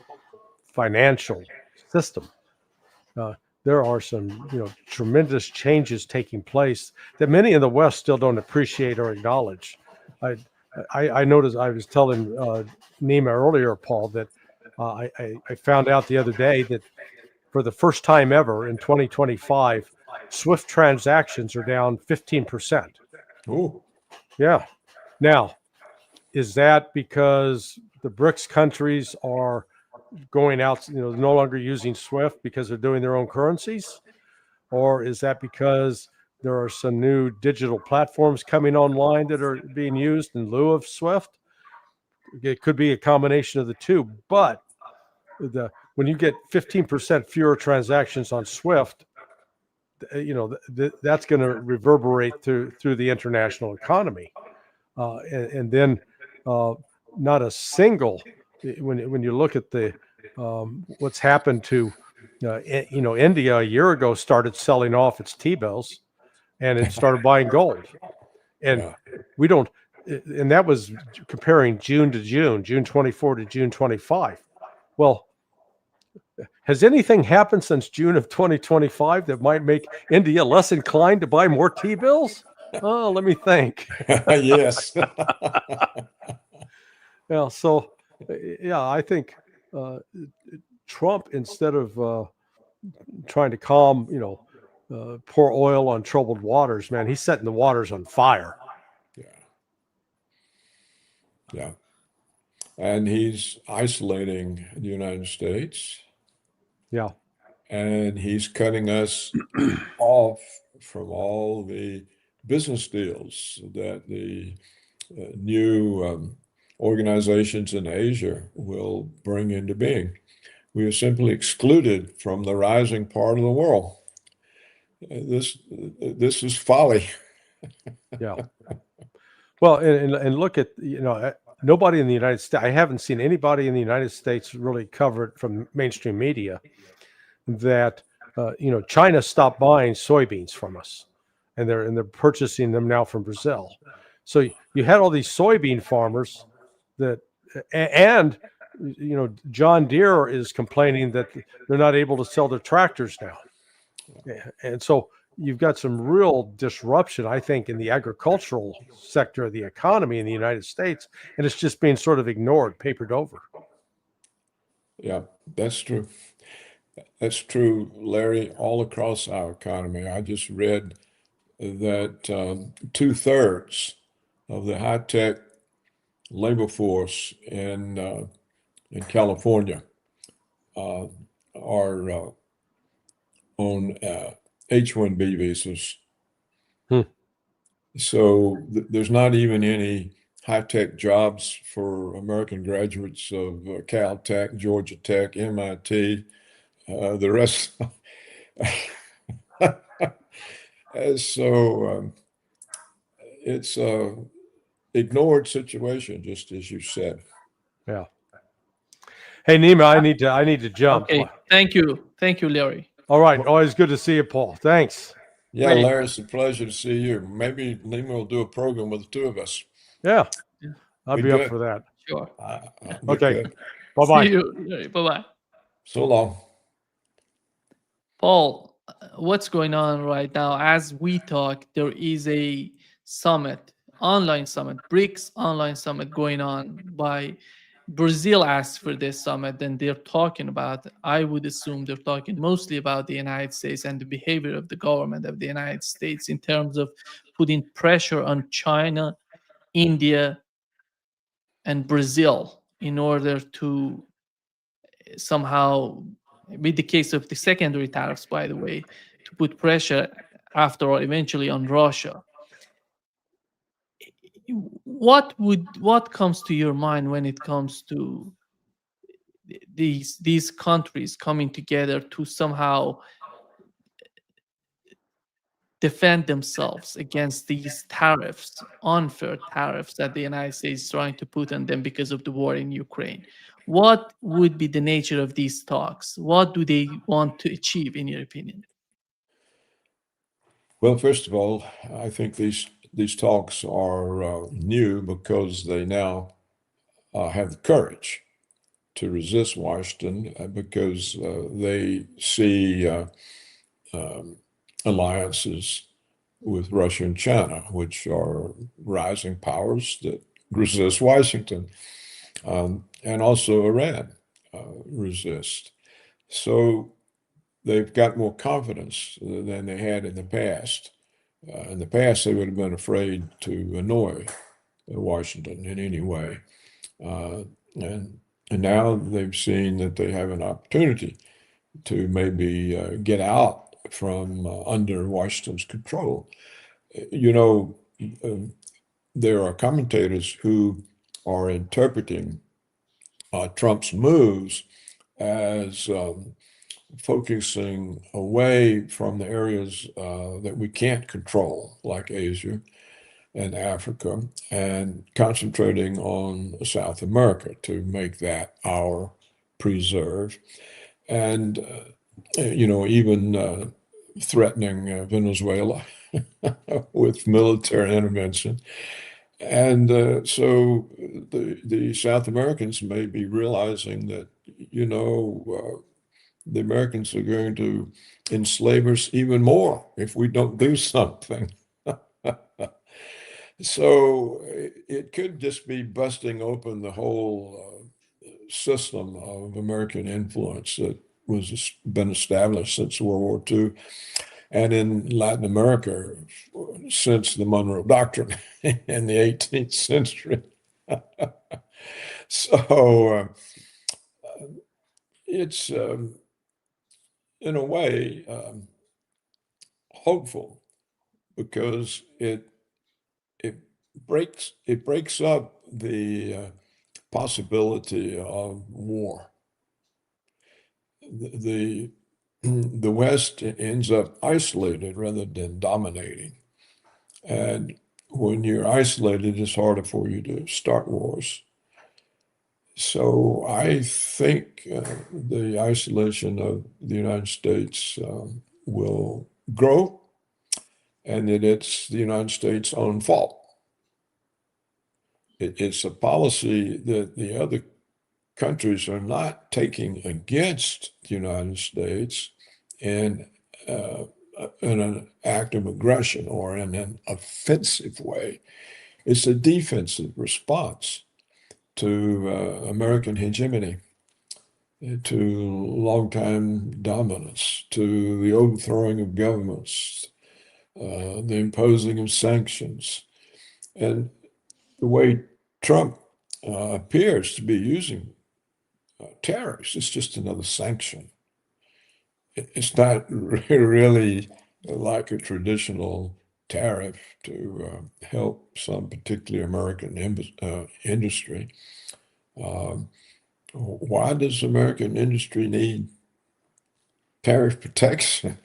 financial system, there are some, tremendous changes taking place that many in the West still don't appreciate or acknowledge. I noticed, I was telling Nima earlier, Paul, that I found out the other day that for the first time ever in 2025, SWIFT transactions are down 15%. Oh, Yeah. Now, is that because the BRICS countries are going out, no longer using SWIFT because they're doing their own currencies? Or is that because there are some new digital platforms coming online that are being used in lieu of SWIFT? It could be a combination of the two, but when you get 15% fewer transactions on SWIFT, that's going to reverberate through the international economy, and then not a single. When you look at the what's happened to India a year ago started selling off its T-bills, and it started buying gold, and we don't. And that was comparing June to June 24 to June 25. Well, has anything happened since June of 2025 that might make India less inclined to buy more T-bills? Oh, let me think. Yes. Yeah. So, I think Trump, instead of trying to calm, pour oil on troubled waters, man, he's setting the waters on fire. Yeah. And he's isolating the United States. Yeah. And he's cutting us off from all the business deals that the new organizations in Asia will bring into being. We are simply excluded from the rising part of the world. This is folly. Yeah. Well, and look at, nobody in the United States, I haven't seen anybody in the United States really cover it from mainstream media that, China stopped buying soybeans from us, and they're purchasing them now from Brazil. So you had all these soybean farmers that, and John Deere is complaining that they're not able to sell their tractors now. And so you've got some real disruption, I think, in the agricultural sector of the economy in the United States, and it's just being sort of ignored, papered over. Yeah, that's true. That's true, Larry, all across our economy. I just read that 2/3 of the high-tech labor force in California are on H-1B visas. So there's not even any high-tech jobs for American graduates of Caltech, Georgia Tech, MIT, the rest. So it's an ignored situation, just as you said. Yeah. Hey, Nima, I need to jump. Okay. Thank you, Larry. All right. Always good to see you, Paul. Thanks. Yeah, Great. Larry, it's a pleasure to see you. Maybe Nima will do a program with the two of us. Yeah. I'd be up good. for that. Sure. Okay. Good. Bye-bye. See you, Larry. Bye-bye. So long. Paul, what's going on right now? As we talk, there is a summit, online summit, BRICS online summit going on by Brazil asked for this summit, then they're talking about, I would assume they're talking mostly about the United States and the behavior of the government of the United States in terms of putting pressure on China, India, and Brazil in order to somehow, with the case of the secondary tariffs, by the way, to put pressure after all eventually on Russia. What comes to your mind when it comes to these countries coming together to somehow defend themselves against these tariffs, unfair tariffs that the United States is trying to put on them because of the war in Ukraine? What would be the nature of these talks? What do they want to achieve, in your opinion? Well, first of all, I think these talks are new because they now have the courage to resist Washington because they see alliances with Russia and China, which are rising powers that resist Washington, and also Iran resist. So they've got more confidence than they had in the past. In the past, they would have been afraid to annoy Washington in any way. And now they've seen that they have an opportunity to maybe get out from under Washington's control. You know, there are commentators who are interpreting Trump's moves as focusing away from the areas that we can't control, like Asia and Africa, and concentrating on South America to make that our preserve. And, even threatening Venezuela with military intervention. And so the South Americans may be realizing that, the Americans are going to enslave us even more if we don't do something. So it could just be busting open the whole system of American influence that been established since World War II and in Latin America since the Monroe Doctrine in the 18th century. So it's in a way hopeful because it breaks up the possibility of war. The West ends up isolated rather than dominating. And when you're isolated, it's harder for you to start wars. So I think the isolation of the United States will grow, and that it's the United States' own fault. It's a policy that the other countries are not taking against the United States in an act of aggression or in an offensive way. It's a defensive response to American hegemony, to longtime dominance, to the overthrowing of governments, the imposing of sanctions. And the way Trump appears to be using tariffs, it's just another sanction. It's not really like a traditional tariff to help some particular American industry. Why does American industry need tariff protection?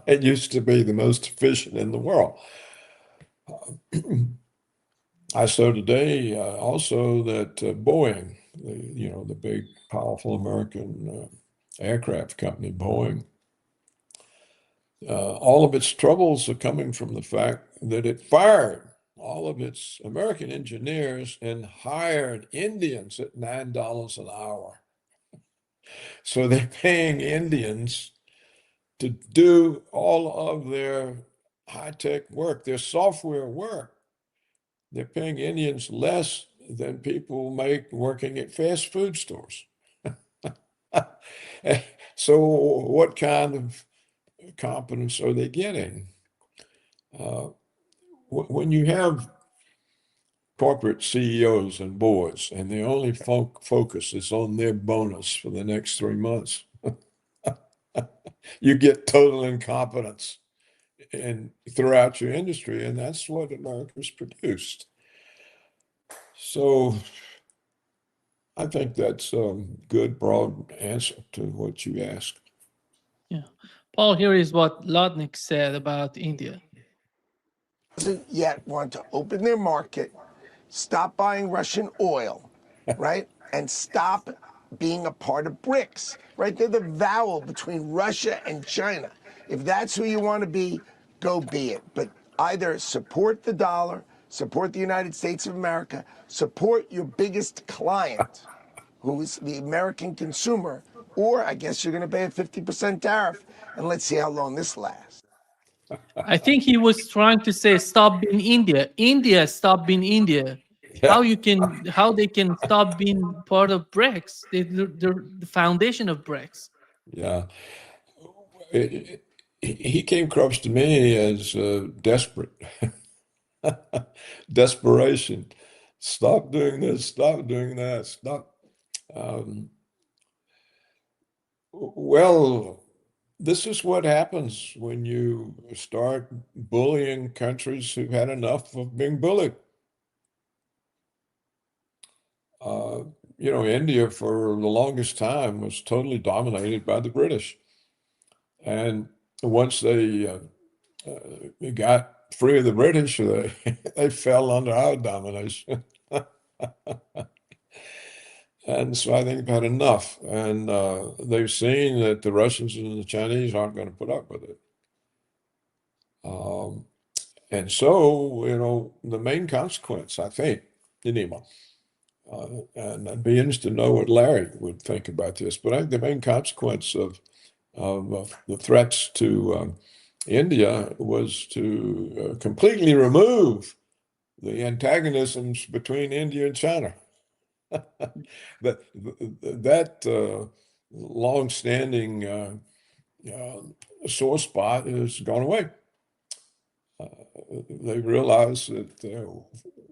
It used to be the most efficient in the world. I saw today also that Boeing, the big, powerful American aircraft company, Boeing, all of its troubles are coming from the fact that it fired all of its American engineers and hired Indians at $9 an hour. So they're paying Indians to do all of their high-tech work, their software work. They're paying Indians less than people make working at fast food stores. So what kind of competence are they getting? When you have corporate CEOs and boards and the only focus is on their bonus for the next 3 months, you get total incompetence throughout your industry, and that's what America's produced. So I think that's a good, broad answer to what you asked. Yeah. Paul, here is what Lodnick said about India. Doesn't yet want to open their market, stop buying Russian oil, right? And stop being a part of BRICS, right? They're the vowel between Russia and China. If that's who you want to be, go be it. But either support the dollar, support the United States of America, support your biggest client, who is the American consumer, or I guess you're going to pay a 50% tariff, and let's see how long this lasts. I think he was trying to say, stop being India. India, stop being India. How they can stop being part of BRICS? They're the foundation of BRICS. Yeah. He came across to me as desperate. Desperation. Stop doing this, stop doing that, stop. Well, this is what happens when you start bullying countries who've had enough of being bullied. India for the longest time was totally dominated by the British. And once they got free of the British, they fell under our domination. And so I think they've had enough. And they've seen that the Russians and the Chinese aren't going to put up with it. And so, the main consequence, I think, anyway, and I'd be interested to know what Larry would think about this, but I think the main consequence of the threats to India was to completely remove the antagonisms between India and China. that long-standing sore spot has gone away. They realized that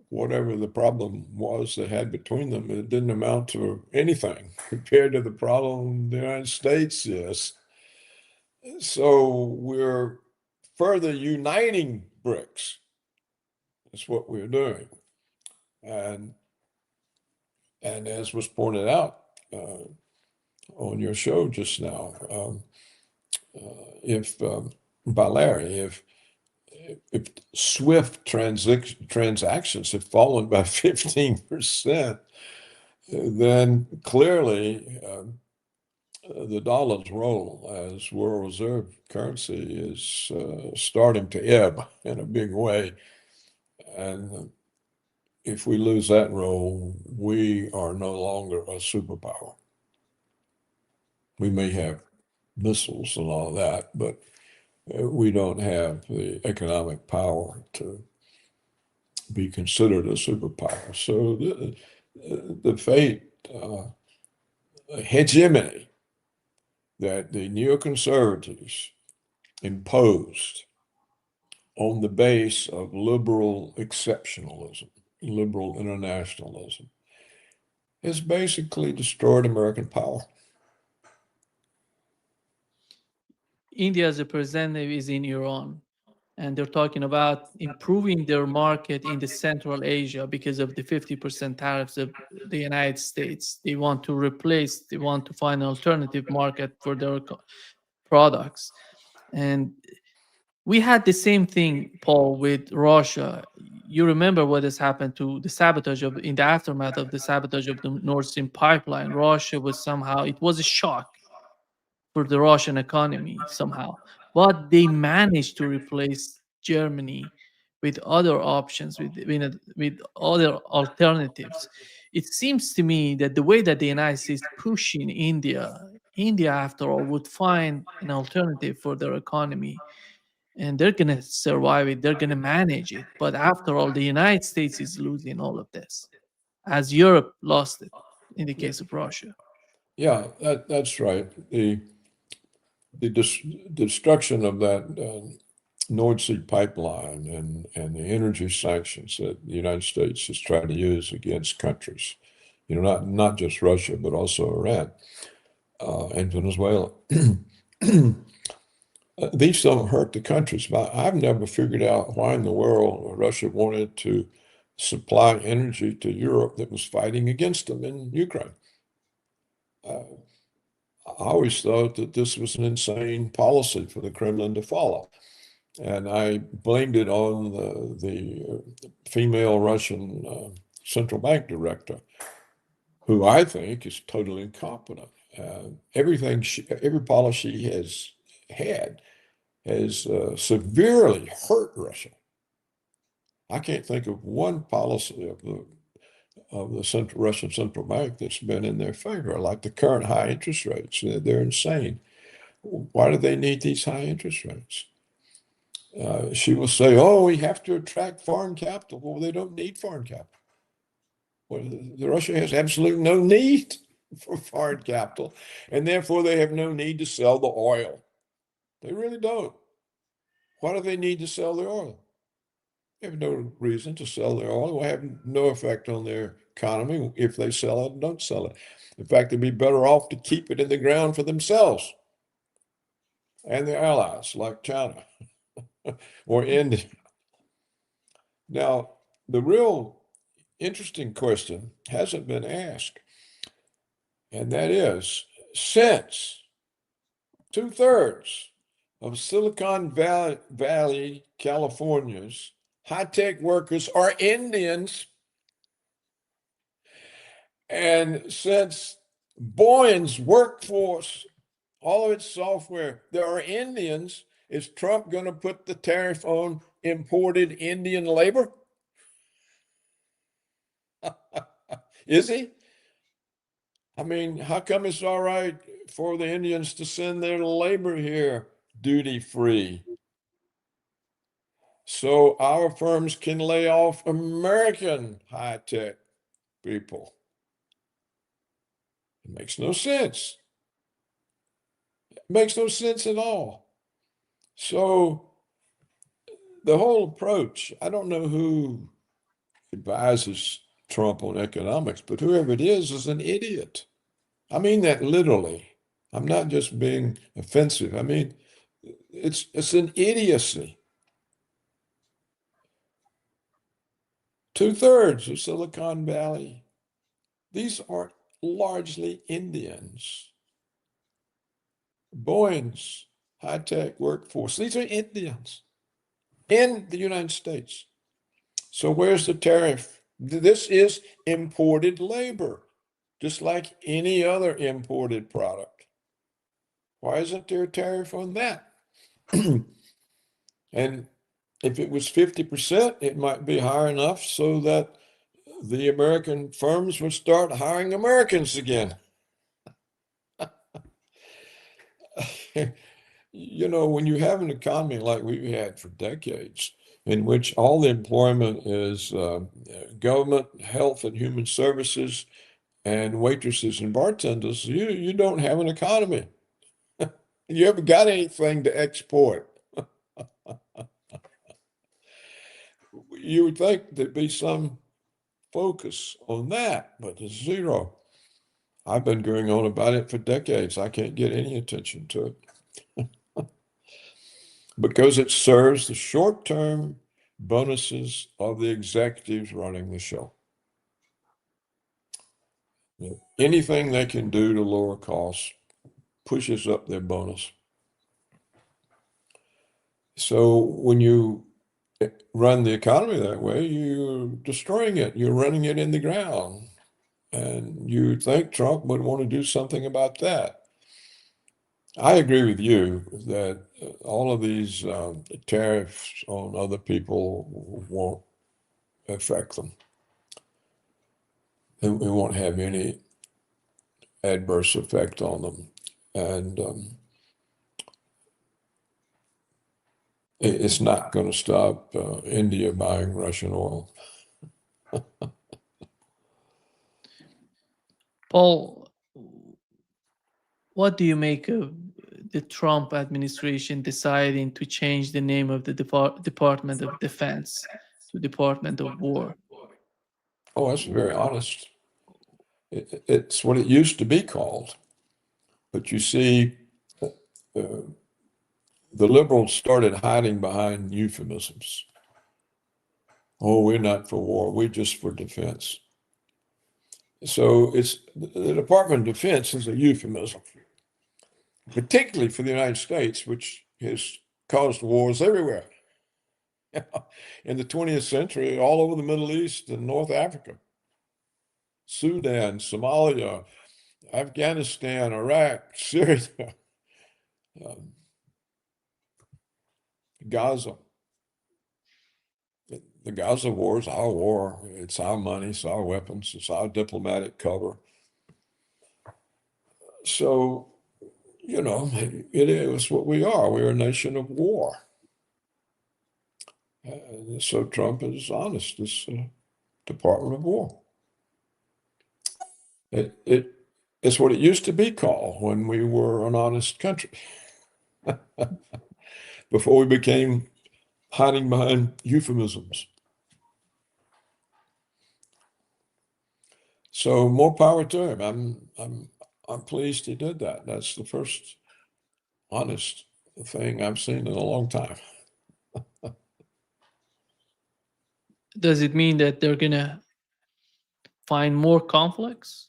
whatever the problem was they had between them, it didn't amount to anything compared to the problem the United States is. So we're further uniting BRICS. That's what we're doing. And as was pointed out on your show just now, by Larry, if SWIFT transactions have fallen by 15%, then clearly the dollar's role as world reserve currency is starting to ebb in a big way. And if we lose that role, we are no longer a superpower. We may have missiles and all that, but we don't have the economic power to be considered a superpower. So the fate, hegemony that the neoconservatives imposed on the base of liberal exceptionalism, liberal internationalism, has basically destroyed American power. India's representative is in Iran, and they're talking about improving their market in the Central Asia because of the 50% tariffs of the United States. They want to find an alternative market for their products. And we had the same thing, Paul, with Russia. You remember what has happened to the sabotage in the aftermath of the sabotage of the Nord Stream pipeline. Russia was it was a shock for the Russian economy somehow. But they managed to replace Germany with other options, with other alternatives. It seems to me that the way that the United States pushing India, after all, would find an alternative for their economy, and they're going to survive it. They're going to manage it. But after all, the United States is losing all of this. as Europe lost it in the case of Russia. Yeah, that's right. The destruction of that Nord Stream pipeline and the energy sanctions that the United States has tried to use against countries, not just Russia, but also Iran and Venezuela. These don't hurt the countries. But I've never figured out why in the world Russia wanted to supply energy to Europe that was fighting against them in Ukraine. I always thought that this was an insane policy for the Kremlin to follow. And I blamed it on the female Russian central bank director, who I think is totally incompetent. Every policy she has had has severely hurt Russia. I can't think of one policy of the Russian central bank that's been in their favor, like the current high interest rates. They're insane. Why do they need these high interest rates? She will say, "Oh, we have to attract foreign capital." Well, they don't need foreign capital. Well, Russia has absolutely no need for foreign capital, and therefore they have no need to sell the oil. They really don't. Why do they need to sell their oil? They have no reason to sell their oil. It will have no effect on their economy if they sell it and don't sell it. In fact, they'd be better off to keep it in the ground for themselves and their allies like China or India. Now, the real interesting question hasn't been asked, and that is, since 2/3 of Silicon Valley, California's high-tech workers are Indians, and since Boeing's workforce, all of its software, there are Indians, is Trump going to put the tariff on imported Indian labor? Is he? I mean, how come it's all right for the Indians to send their labor here duty-free, so our firms can lay off American high-tech people? It makes no sense. It makes no sense at all. So the whole approach, I don't know who advises Trump on economics, but whoever it is an idiot. I mean that literally. I'm not just being offensive. I mean, it's an idiocy. 2/3 of Silicon Valley, these are largely Indians. Boeing's high-tech workforce, these are Indians in the United States. So where's the tariff? This is imported labor, just like any other imported product. Why isn't there a tariff on that? And if it was 50%, it might be high enough so that the American firms would start hiring Americans again. When you have an economy like we've had for decades, in which all the employment is government, health and human services, and waitresses and bartenders, you don't have an economy. You haven't got anything to export. You would think there'd be some focus on that, but there's zero. I've been going on about it for decades. I can't get any attention to it because it serves the short-term bonuses of the executives running the show. Anything they can do to lower costs pushes up their bonus. So when you run the economy that way, you're destroying it. You're running it in the ground. And you think Trump would want to do something about that. I agree with you that all of these tariffs on other people won't affect them. It won't have any adverse effect on them. And it's not going to stop India buying Russian oil. Paul, what do you make of the Trump administration deciding to change the name of the Department of Defense to Department of War? Oh, that's very honest. It's what it used to be called. But you see, the liberals started hiding behind euphemisms. Oh, we're not for war, we're just for defense. So it's the Department of Defense is a euphemism, particularly for the United States, which has caused wars everywhere. In the 20th century, all over the Middle East and North Africa, Sudan, Somalia, Afghanistan, Iraq, Syria, Gaza. The Gaza war is our war. It's our money, it's our weapons, it's our diplomatic cover. So, you know, it is what we are. We're a nation of war. So Trump is honest. It's a Department of War. It's what it used to be called when we were an honest country. Before we became hiding behind euphemisms. So more power to him. I'm pleased he did that. That's the first honest thing I've seen in a long time. Does it mean that they're gonna find more conflicts?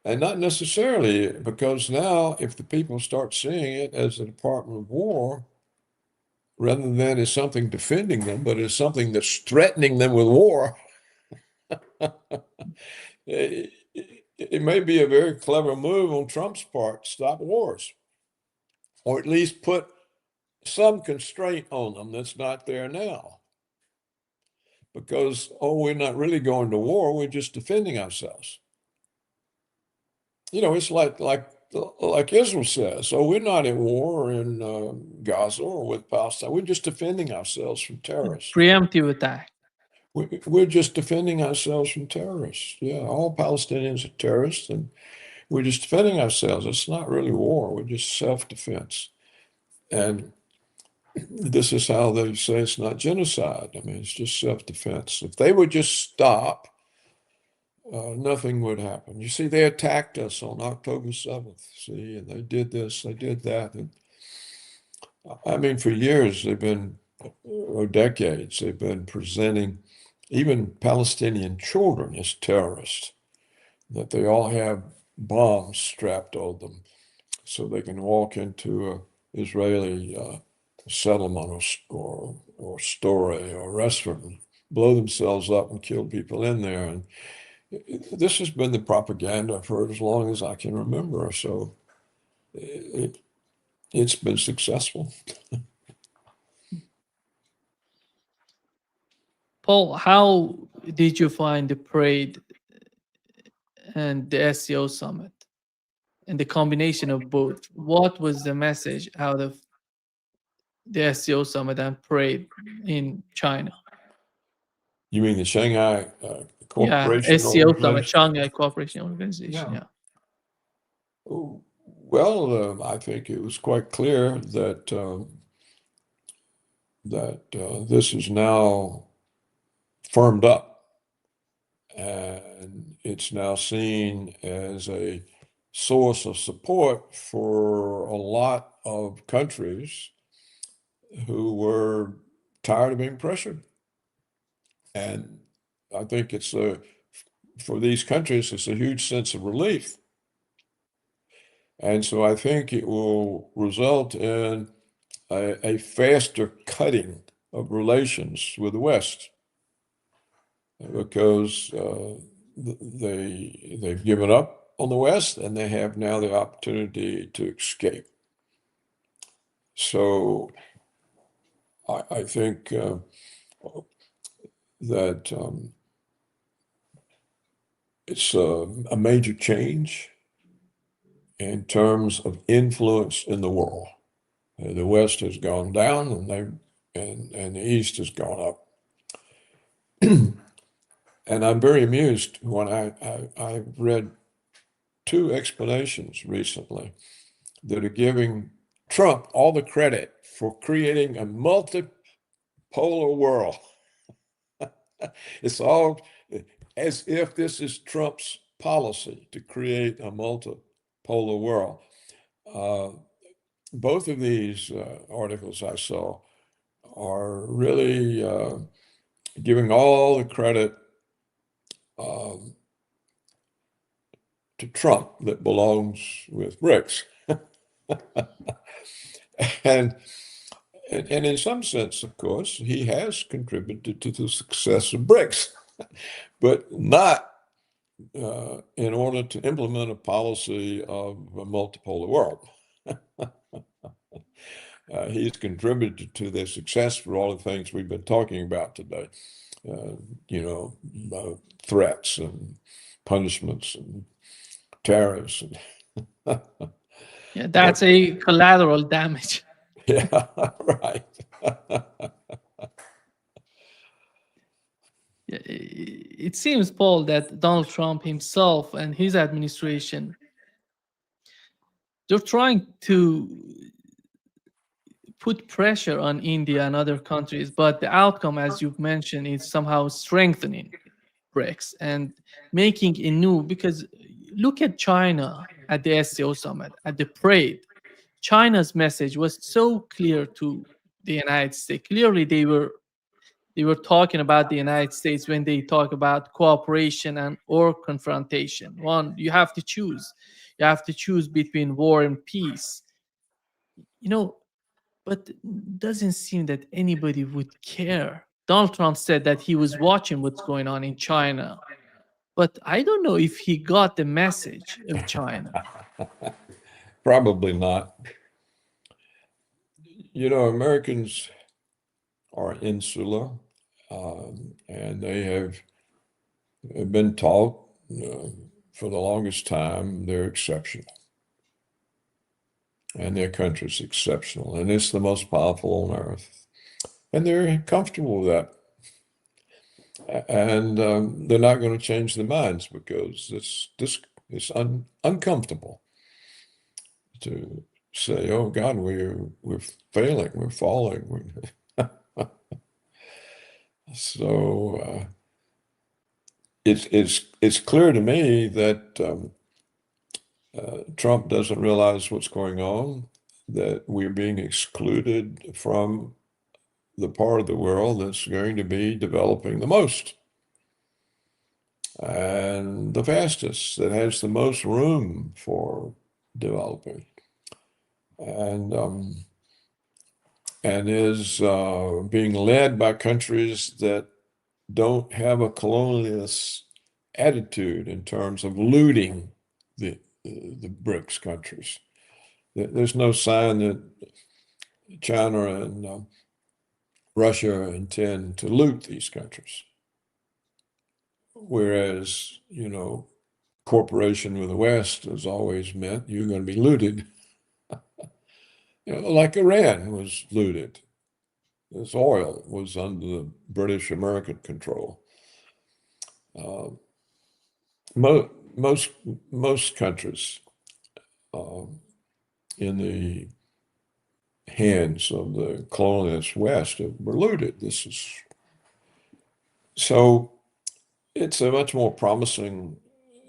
And not necessarily, because now if the people start seeing it as a Department of War, rather than as something defending them, but as something that's threatening them with war, it may be a very clever move on Trump's part to stop wars, or at least put some constraint on them that's not there now. Because, oh, we're not really going to war, we're just defending ourselves. You know, it's like Israel says, oh, we're not at war in Gaza or with Palestine, we're just defending ourselves from terrorists. Preemptive attack. We're just defending ourselves from terrorists. Yeah, all Palestinians are terrorists, and we're just defending ourselves. It's not really war, we're just self-defense. And this is how they say it's not genocide. I mean, it's just self-defense. If they would just stop, nothing would happen. You see, they attacked us on October 7th, see, and they did this, they did that. And I mean, for years, they've been, or decades, they've been presenting even Palestinian children as terrorists, that they all have bombs strapped on them so they can walk into an Israeli settlement or story or restaurant and blow themselves up and kill people in there. And this has been the propaganda for as long as I can remember. So it's been successful. Paul, how did you find the parade and the SCO summit and the combination of both? What was the message out of the SCO summit and parade in China? You mean the Shanghai Yeah, Cooperation SCO summit, Organization? Shanghai Cooperation Organization. Yeah. Well, I think it was quite clear that this is now firmed up, and it's now seen as a source of support for a lot of countries who were tired of being pressured. And I think it's for these countries, it's a huge sense of relief. And so I think it will result in a faster cutting of relations with the West, because they've given up on the West and they have now the opportunity to escape. So I think that it's a major change in terms of influence in the world. The West has gone down, and the East has gone up. And I'm very amused when I read two explanations recently that are giving Trump all the credit for creating a multipolar world. It's all as if this is Trump's policy to create a multipolar world. Both of these articles I saw are really giving all the credit to Trump that belongs with BRICS. And in some sense, of course, he has contributed to the success of BRICS, but not in order to implement a policy of a multipolar world. He's contributed to their success for all the things we've been talking about today. Threats and punishments and tariffs. Yeah, that's a collateral damage. Yeah, right. It seems, Paul, that Donald Trump himself and his administration, they're trying to put pressure on India and other countries, but the outcome, as you've mentioned, is somehow strengthening BRICS and making a new, because look at China at the SCO summit, at the parade. China's message was so clear to the United States. Clearly, they were talking about the United States when they talk about cooperation and or confrontation. One, you have to choose. You have to choose between war and peace. But it doesn't seem that anybody would care. Donald Trump said that he was watching what's going on in China, but I don't know if he got the message of China. Probably not. Americans are insular, and they have been taught for the longest time they're exceptional. And their country's exceptional, and it's the most powerful on earth. And they're comfortable with that. And they're not going to change their minds because it's uncomfortable to say, oh God, we're failing, we're falling. So it's clear to me that Trump doesn't realize what's going on, that we're being excluded from the part of the world that's going to be developing the most and the fastest, that has the most room for developing, and is being led by countries that don't have a colonialist attitude in terms of looting the BRICS countries. There's no sign that China and Russia intend to loot these countries. Whereas, cooperation with the West has always meant you're going to be looted. Like Iran was looted. Its oil was under the British-American control. Most countries in the hands of the colonialist West were looted. So it's a much more promising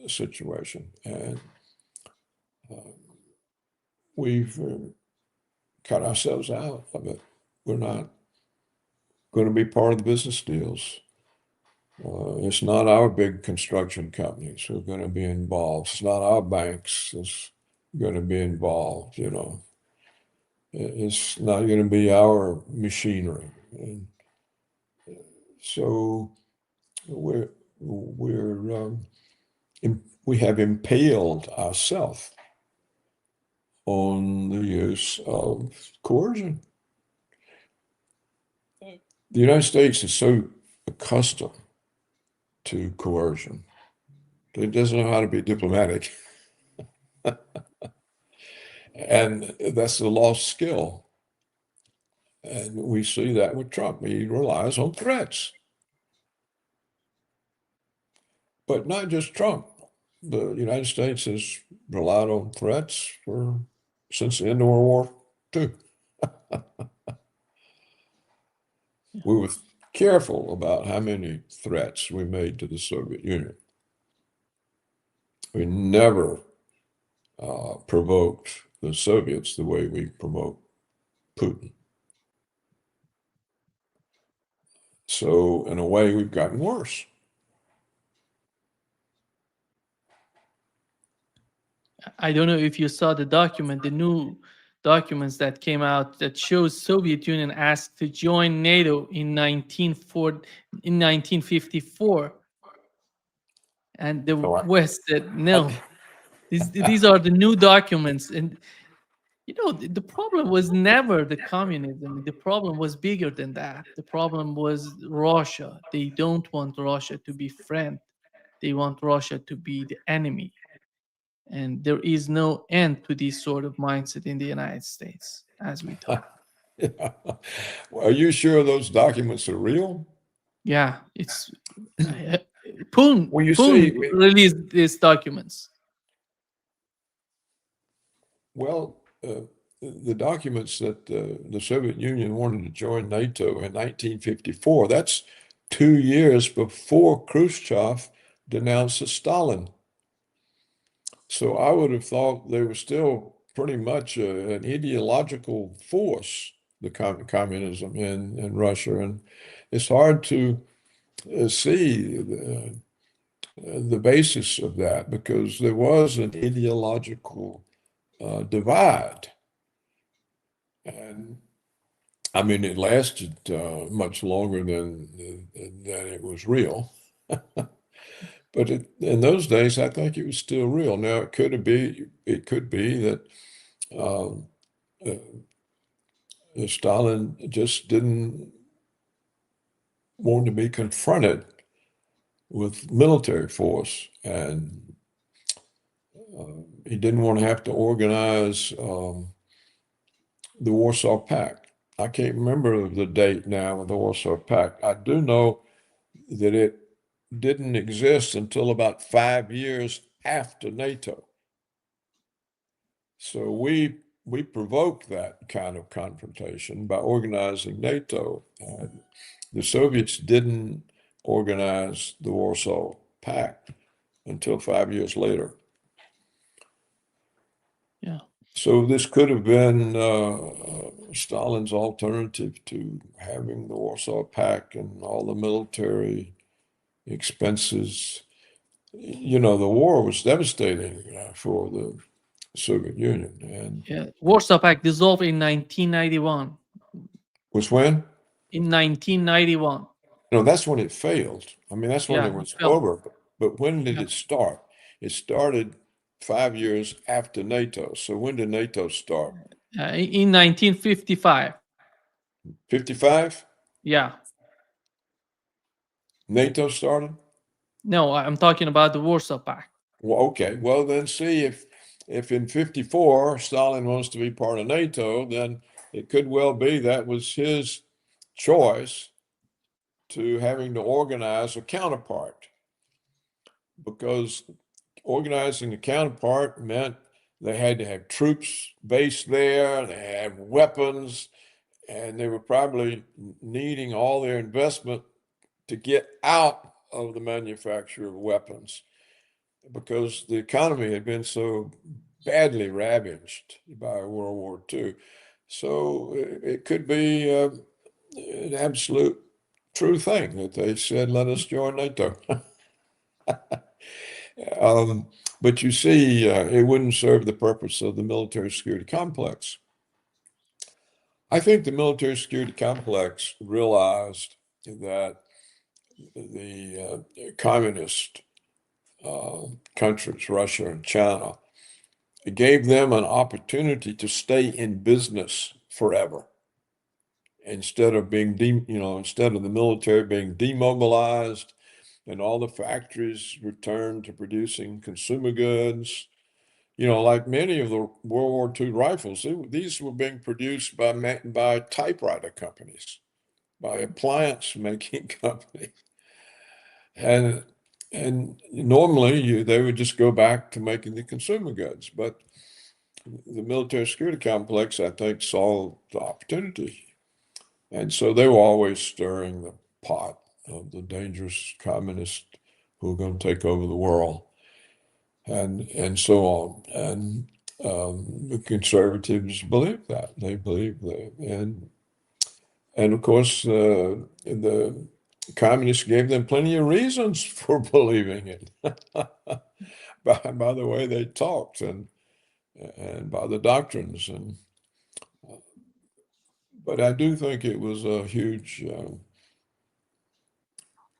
situation, and we've cut ourselves out of it. We're not going to be part of the business deals. It's not our big construction companies who are going to be involved. It's not our banks that's going to be involved. It's not going to be our machinery. And so we have impaled ourselves on the use of coercion. The United States is so accustomed to coercion that it doesn't know how to be diplomatic. And that's a lost skill. And we see that with Trump. He relies on threats. But not just Trump. the United States has relied on threats since the end of World War II. We were careful about how many threats we made to the Soviet Union. We never provoked the Soviets the way we provoke Putin. So in a way, we've gotten worse. I don't know if you saw the document, the new documents that came out that shows Soviet Union asked to join NATO in 1954, and the Oh, West said no. These are the new documents, and you know the problem was never the communism. The problem was bigger than that. The problem was Russia. They don't want Russia to be friend. They want Russia to be the enemy. And there is no end to this sort of mindset in the United States, as we talk. Yeah. Well, are you sure those documents are real? Yeah, it's Putin. Well, you Putin see, released these documents. well, the documents that the Soviet Union wanted to join NATO in 1954, that's 2 years before Khrushchev denounced Stalin. So I would have thought they were still pretty much an ideological force, the communism in Russia. And it's hard to see the basis of that because there was an ideological divide. And I mean, it lasted much longer than it was real. But in those days, I think it was still real. Now, it could be that Stalin just didn't want to be confronted with military force, and he didn't want to have to organize the Warsaw Pact. I can't remember the date now of the Warsaw Pact. I do know that it didn't exist until about 5 years after NATO. So we provoked that kind of confrontation by organizing NATO. The Soviets didn't organize the Warsaw Pact until 5 years later. Yeah. So this could have been Stalin's alternative to having the Warsaw Pact and all the military expenses. You know, the war was devastating for the Soviet Union. And Yeah. Warsaw Pact dissolved in 1991. was when? In 1991. No, that's when it failed. I mean, that's when Yeah, it was it failed. over. But when did Yeah. it start? It started 5 years after NATO. So when did NATO start? In 1955. 55? Yeah. NATO started? No, I'm talking about the Warsaw Pact. Well, okay. Well, then see if in 54 Stalin wants to be part of NATO, then it could well be that was his choice to having to organize a counterpart, because organizing a counterpart meant they had to have troops based there, they had weapons, and they were probably needing all their investment to get out of the manufacture of weapons because the economy had been so badly ravaged by World War II. So it could be an absolute true thing that they said, let us join NATO. But you see, it wouldn't serve the purpose of the military security complex. I think the military security complex realized that the communist countries, Russia and China, it gave them an opportunity to stay in business forever instead of being, instead of the military being demobilized and all the factories returned to producing consumer goods. You know, like many of the World War II rifles, these were being produced by typewriter companies, by appliance making companies. And And normally they would just go back to making the consumer goods. But the military security complex, I think, saw the opportunity. And so they were always stirring the pot of the dangerous communists who are going to take over the world and so on. And the conservatives believe that. They believe that. And of course, the communists gave them plenty of reasons for believing it by the way they talked and by the doctrines. But I do think it was a huge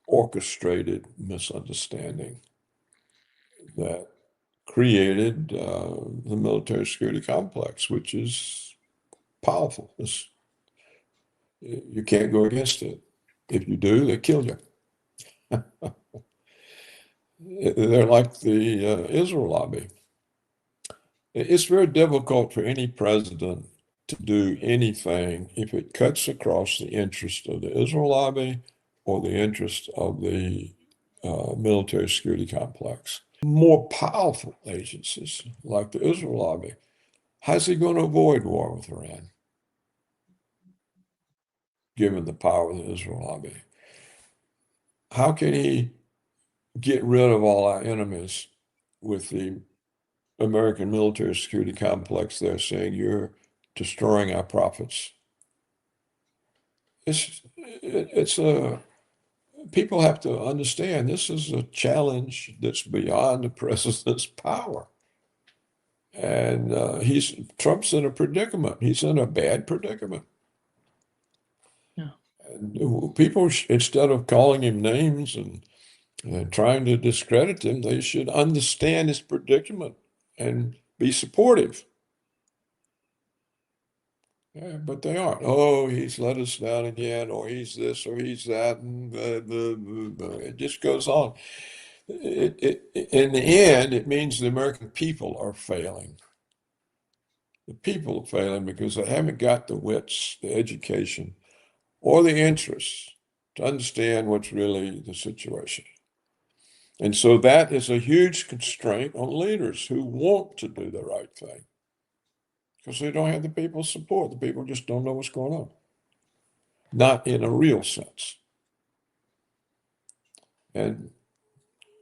orchestrated misunderstanding that created the military security complex, which is powerful. You can't go against it. If you do, they kill you. They're like the Israel lobby. It's very difficult for any president to do anything if it cuts across the interest of the Israel lobby or the interest of the military security complex. More powerful agencies like the Israel lobby, how's he going to avoid war with Iran, given the power of the Israel lobby? How can he get rid of all our enemies with the American military security complex there saying you're destroying our profits? It's a people have to understand this is a challenge that's beyond the president's power. And Trump's in a predicament. He's in a bad predicament. Yeah. And people, instead of calling him names and trying to discredit him, they should understand his predicament and be supportive. Yeah, but they aren't. Oh, he's let us down again, or he's this, or he's that, and it just goes on. In the end, it means the American people are failing. The people are failing because they haven't got the wits, the education, or the interests to understand what's really the situation. And so that is a huge constraint on leaders who want to do the right thing because they don't have the people's support. The people just don't know what's going on. Not in a real sense. And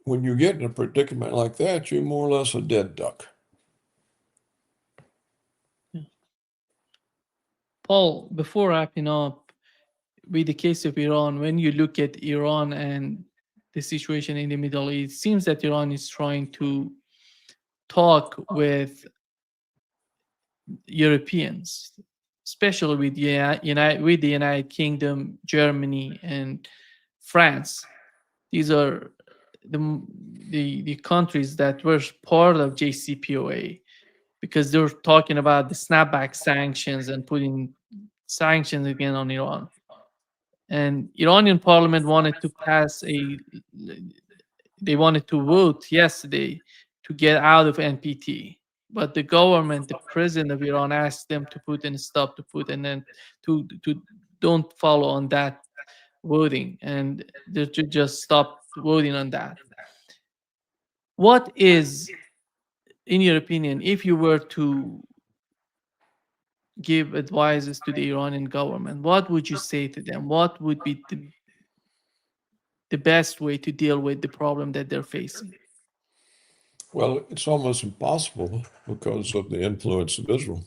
when you get in a predicament like that, you're more or less a dead duck. Yeah. Paul, before wrapping up, with the case of Iran, when you look at Iran and the situation in the Middle East, it seems that Iran is trying to talk with Europeans, especially with the United Kingdom, Germany, and France. These are the countries that were part of JCPOA, because they're talking about the snapback sanctions and putting sanctions again on Iran. And Iranian parliament wanted to they wanted to vote yesterday to get out of NPT. But the government, the president of Iran, asked them to put in a stop to put, and then to don't follow on that voting, and they to just stop voting on that. What is, in your opinion, if you were to give advices to the Iranian government, what would you say to them? What would be the best way to deal with the problem that they're facing? Well, it's almost impossible because of the influence of Israel.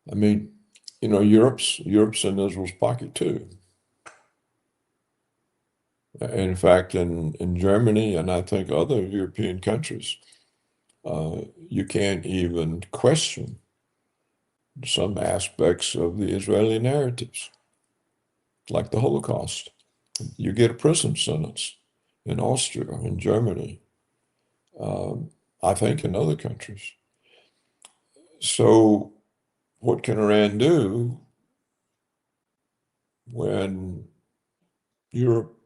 I mean, Europe's in Israel's pocket too. In fact, in Germany and I think other European countries, you can't even question some aspects of the Israeli narratives, like the Holocaust. You get a prison sentence in Austria, in Germany, I think in other countries. So what can Iran do when Europe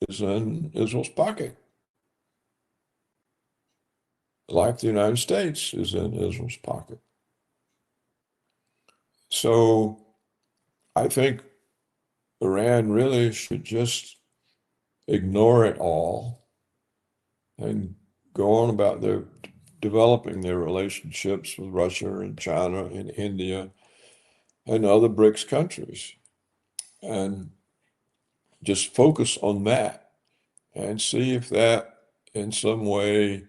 is in Israel's pocket? Like the United States is in Israel's pocket. So I think Iran really should just ignore it all and go on about their developing their relationships with Russia and China and India and other BRICS countries, and just focus on that and see if that in some way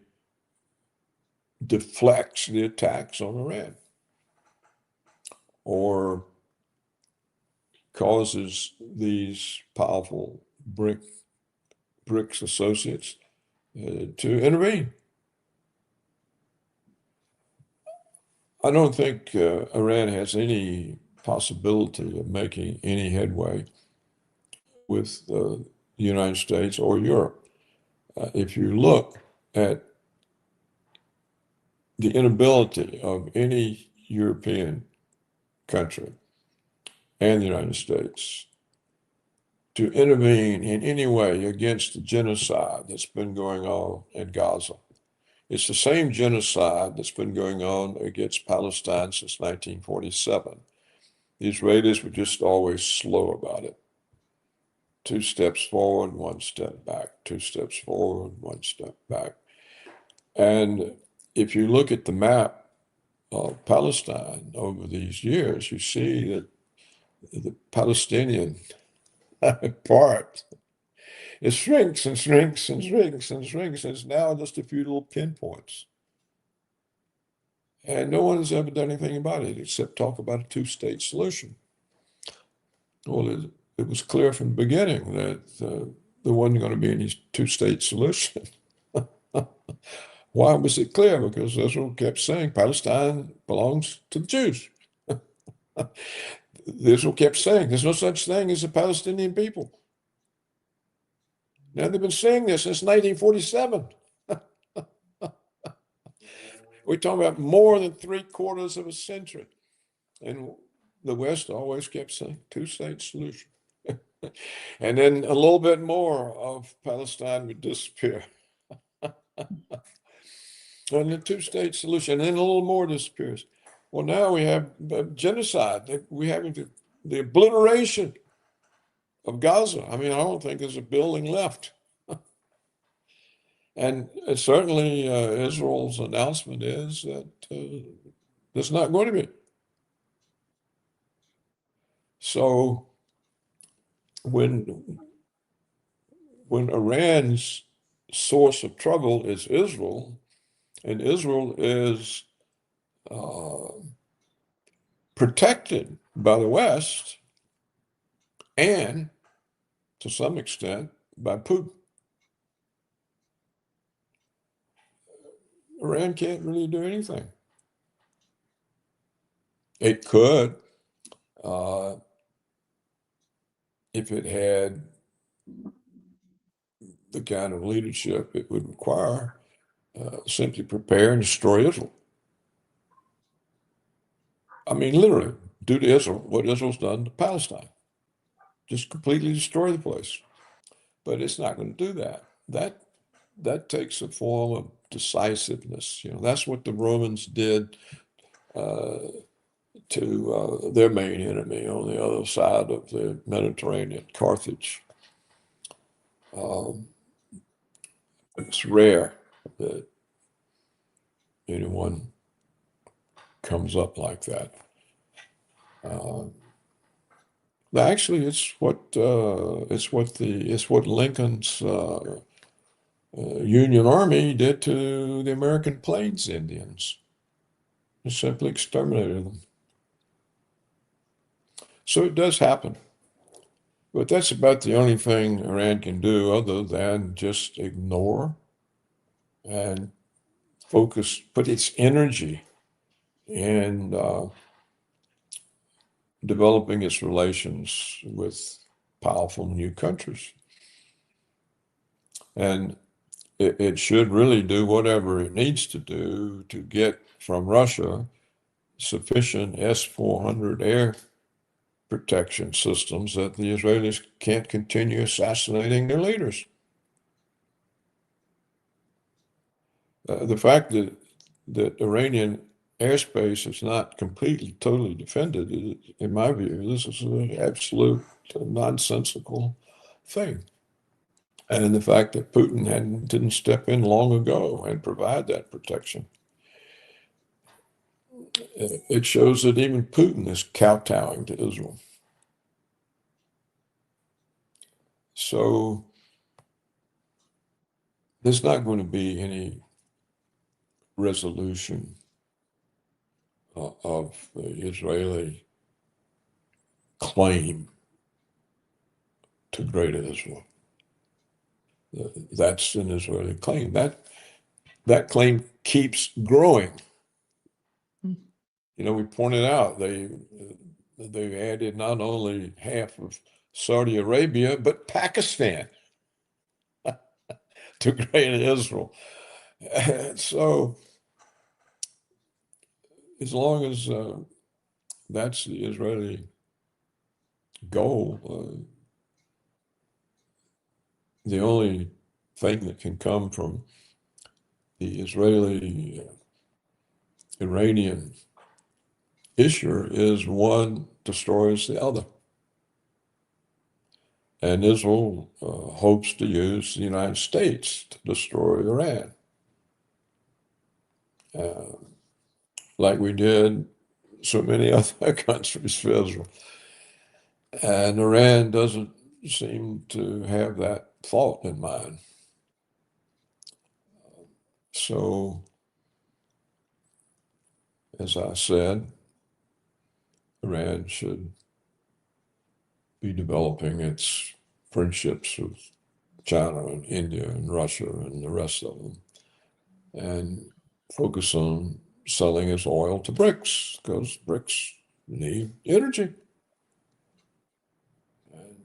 deflects the attacks on Iran or causes these powerful BRICS associates to intervene. I don't think Iran has any possibility of making any headway with the United States or Europe. If you look at the inability of any European country and the United States to intervene in any way against the genocide that's been going on in Gaza. It's the same genocide that's been going on against Palestine since 1947. The Israelis were just always slow about it. 2 steps forward, 1 step back, 2 steps forward, 1 step back. And if you look at the map of Palestine over these years, you see that the Palestinian part, it shrinks and shrinks and shrinks and shrinks, and it's now just a few little pinpoints. And no one has ever done anything about it except talk about a 2-state solution. Well, it was clear from the beginning that there wasn't going to be any 2-state solution. Why was it clear? Because Israel kept saying Palestine belongs to the Jews. Israel kept saying there's no such thing as a Palestinian people. Now, they've been saying this since 1947. We're talking about more than 3/4 of a century. And the West always kept saying 2-state solution. And then a little bit more of Palestine would disappear. And the 2-state solution, and then a little more disappears. Well, now we have genocide. We have the obliteration of Gaza. I mean, I don't think there's a building left. And certainly Israel's announcement is that there's not going to be. So when Iran's source of trouble is Israel, and Israel is protected by the West and, to some extent, by Putin, Iran can't really do anything. It could, if it had the kind of leadership it would require, simply prepare and destroy Israel. I mean, literally, do to Israel what Israel's done to Palestine. Just completely destroy the place. But it's not going to do that. That takes a form of decisiveness. That's what the Romans did to their main enemy on the other side of the Mediterranean, Carthage. It's rare that anyone comes up like that. Actually, it's what Lincoln's Union Army did to the American Plains Indians. It simply exterminated them. So it does happen. But that's about the only thing Iran can do other than just ignore and focus, put its energy in developing its relations with powerful new countries. And it should really do whatever it needs to do to get from Russia sufficient S-400 air protection systems that the Israelis can't continue assassinating their leaders. The fact that Iranian airspace is not completely, totally defended, in my view, this is an absolute nonsensical thing. And the fact that Putin didn't step in long ago and provide that protection. It shows that even Putin is kowtowing to Israel. So there's not going to be any resolution of the Israeli claim to Greater Israel. That's an Israeli claim. That claim keeps growing. You know, we pointed out they added not only half of Saudi Arabia, but Pakistan to Greater Israel. So as long as that's the Israeli goal, the only thing that can come from the Israeli Iranian issue is one destroys the other. And Israel hopes to use the United States to destroy Iran, like we did so many other countries for Israel. And Iran doesn't seem to have that thought in mind. So, as I said, Iran should be developing its friendships with China and India and Russia and the rest of them, and focus on selling its oil to BRICS, because BRICS need energy. And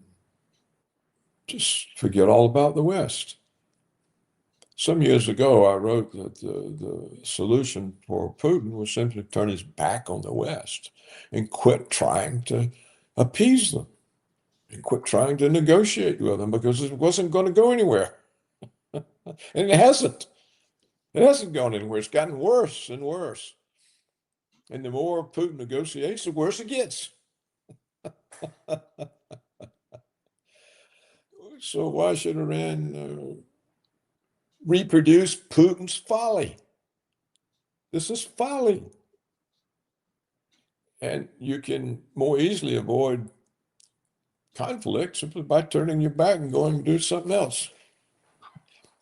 just forget all about the West. Some years ago, I wrote that the solution for Putin was simply to turn his back on the West and quit trying to appease them and quit trying to negotiate with them, because it wasn't going to go anywhere. And it hasn't. It hasn't gone anywhere. It's gotten worse and worse. And the more Putin negotiates, the worse it gets. So why should Iran reproduce Putin's folly? This is folly. And you can more easily avoid conflict simply by turning your back and going to do something else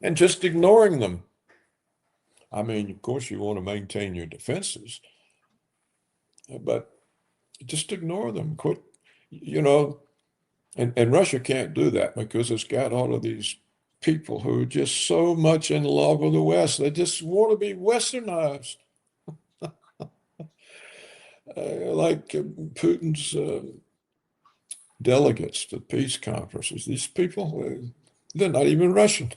and just ignoring them. I mean, of course, you want to maintain your defenses, but just ignore them. Quit, you know, and Russia can't do that because it's got all of these people who are just so much in love with the West. They just want to be westernized. Like Putin's delegates to peace conferences. These people, they're not even Russian.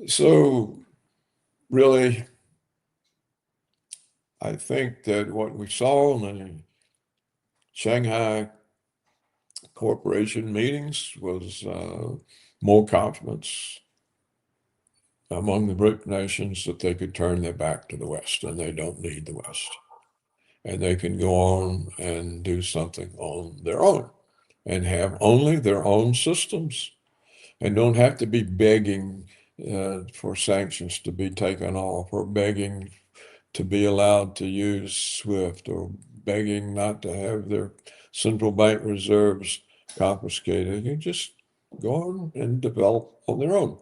So really, I think that what we saw in the Shanghai corporation meetings was more confidence among the BRIC nations that they could turn their back to the West and they don't need the West. And they can go on and do something on their own and have only their own systems and don't have to be begging for sanctions to be taken off, or begging to be allowed to use SWIFT, or begging not to have their central bank reserves confiscated. You just go on and develop on their own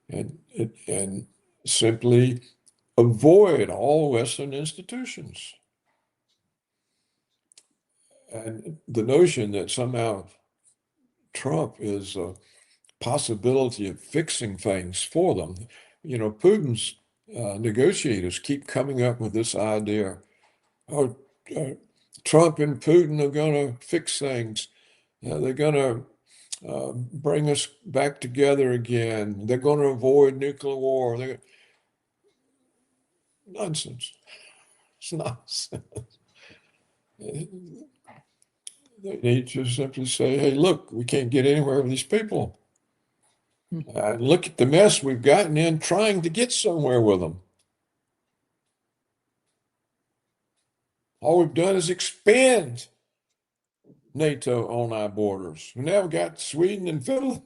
and simply avoid all Western institutions. And the notion that somehow Trump is a possibility of fixing things for them. You know, Putin's negotiators keep coming up with this idea, oh, Trump and Putin are going to fix things. They're going to bring us back together again. They're going to avoid nuclear war. Nonsense. It's nonsense. They need to simply say, hey, look, we can't get anywhere with these people. Look at the mess we've gotten in trying to get somewhere with them. All we've done is expand NATO on our borders. We now got Sweden and Finland.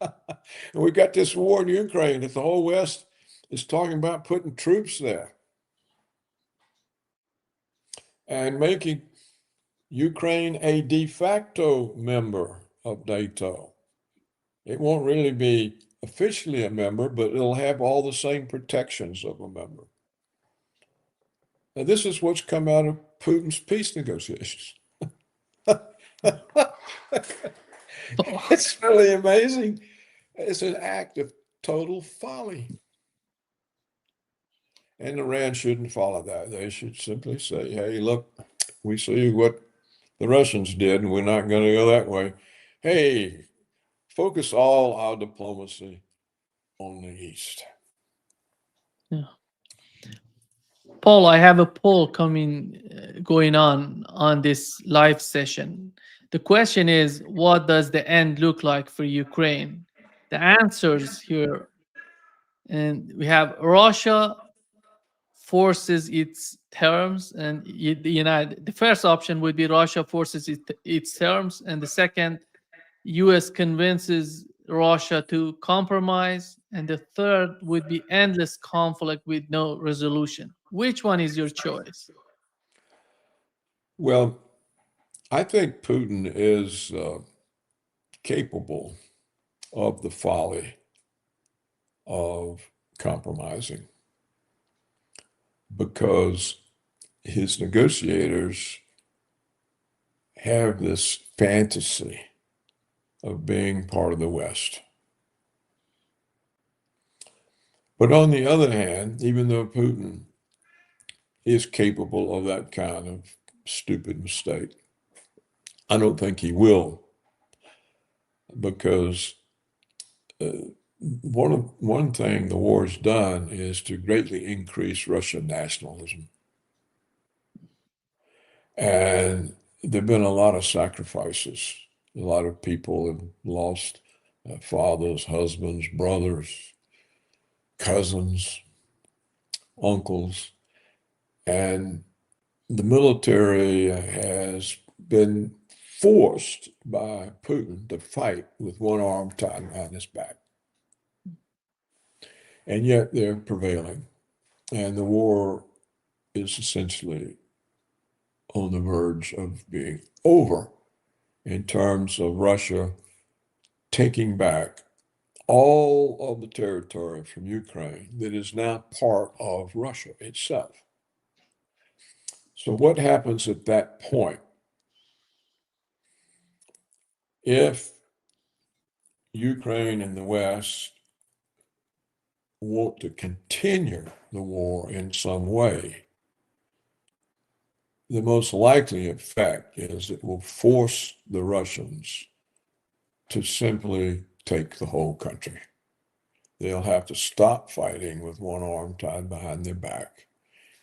And we got this war in Ukraine that the whole West is talking about putting troops there and making Ukraine a de facto member of NATO. It won't really be officially a member, but it'll have all the same protections of a member. Now, this is what's come out of Putin's peace negotiations. It's really amazing. It's an act of total folly. And Iran shouldn't follow that. They should simply say, hey, look, we see what the Russians did, and we're not going to go that way. Hey, focus all our diplomacy on the East. Yeah. Paul, I have a poll going on this live session. The question is, what does the end look like for Ukraine? The answers here, and we have Russia forces its terms, and the first option would be Russia forces its terms, and the second, US convinces Russia to compromise, and the third would be endless conflict with no resolution. Which one is your choice? Well, I think Putin is capable of the folly of compromising because his negotiators have this fantasy of being part of the West. But on the other hand, even though Putin is capable of that kind of stupid mistake, I don't think he will, because one thing the war has done is to greatly increase Russian nationalism. And there have been a lot of sacrifices. A lot of people have lost fathers, husbands, brothers, cousins, uncles. And the military has been forced by Putin to fight with one arm tied behind his back. And yet they're prevailing. And the war is essentially on the verge of being over in terms of Russia taking back all of the territory from Ukraine that is now part of Russia itself. So what happens at that point? If Ukraine and the West want to continue the war in some way, the most likely effect is it will force the Russians to simply take the whole country. They'll have to stop fighting with one arm tied behind their back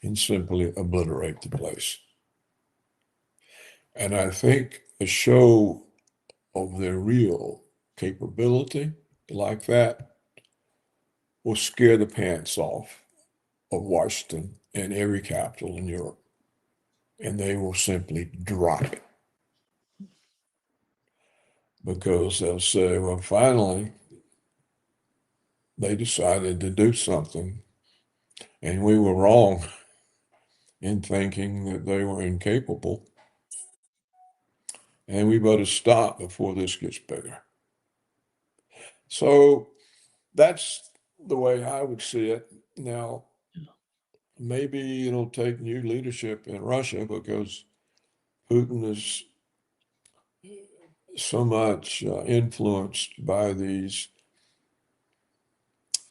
and simply obliterate the place. And I think a show of their real capability like that will scare the pants off of Washington and every capital in Europe. And they will simply drop it. Because they'll say, well, finally, they decided to do something, and we were wrong in thinking that they were incapable, and we better stop before this gets bigger. So that's the way I would see it. Now, maybe it'll take new leadership in Russia because Putin is so much influenced by these,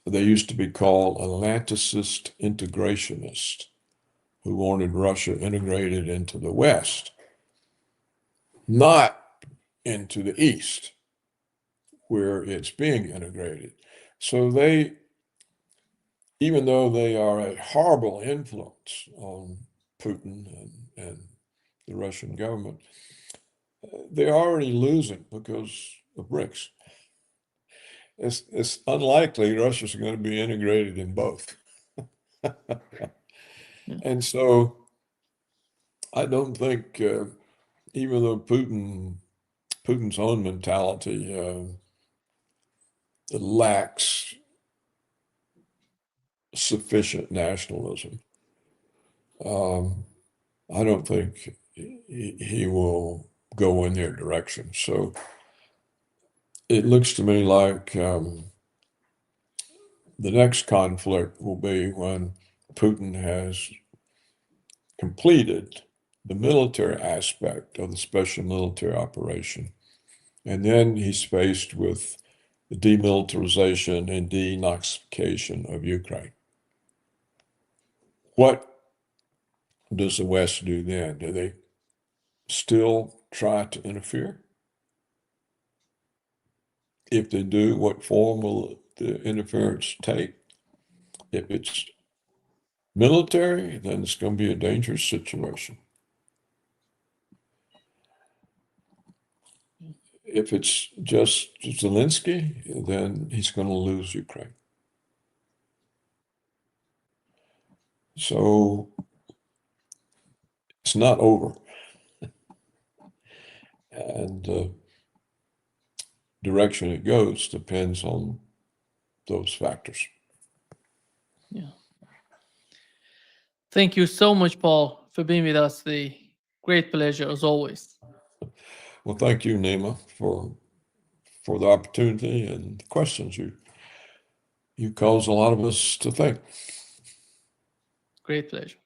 they used to be called Atlanticist integrationists, who wanted Russia integrated into the West, not into the East, where it's being integrated. So they, even though they are a horrible influence on Putin and the Russian government, they're already losing because of BRICS. It's unlikely Russia's going to be integrated in both. And so I don't think even though Putin's own mentality lacks sufficient nationalism, I don't think he will go in their direction. So it looks to me like the next conflict will be when Putin has completed the military aspect of the special military operation. And then he's faced with the demilitarization and denazification of Ukraine. What does the West do then? Do they still try to interfere? If they do, what form will the interference take? If it's military, then it's going to be a dangerous situation. If it's just Zelensky, then he's going to lose Ukraine. So it's not over. And direction it goes depends on those factors. Yeah. Thank you so much, Paul, for being with us today. Great pleasure as always. Well, thank you, Nima, for the opportunity and the questions. You cause a lot of us to think. Great pleasure.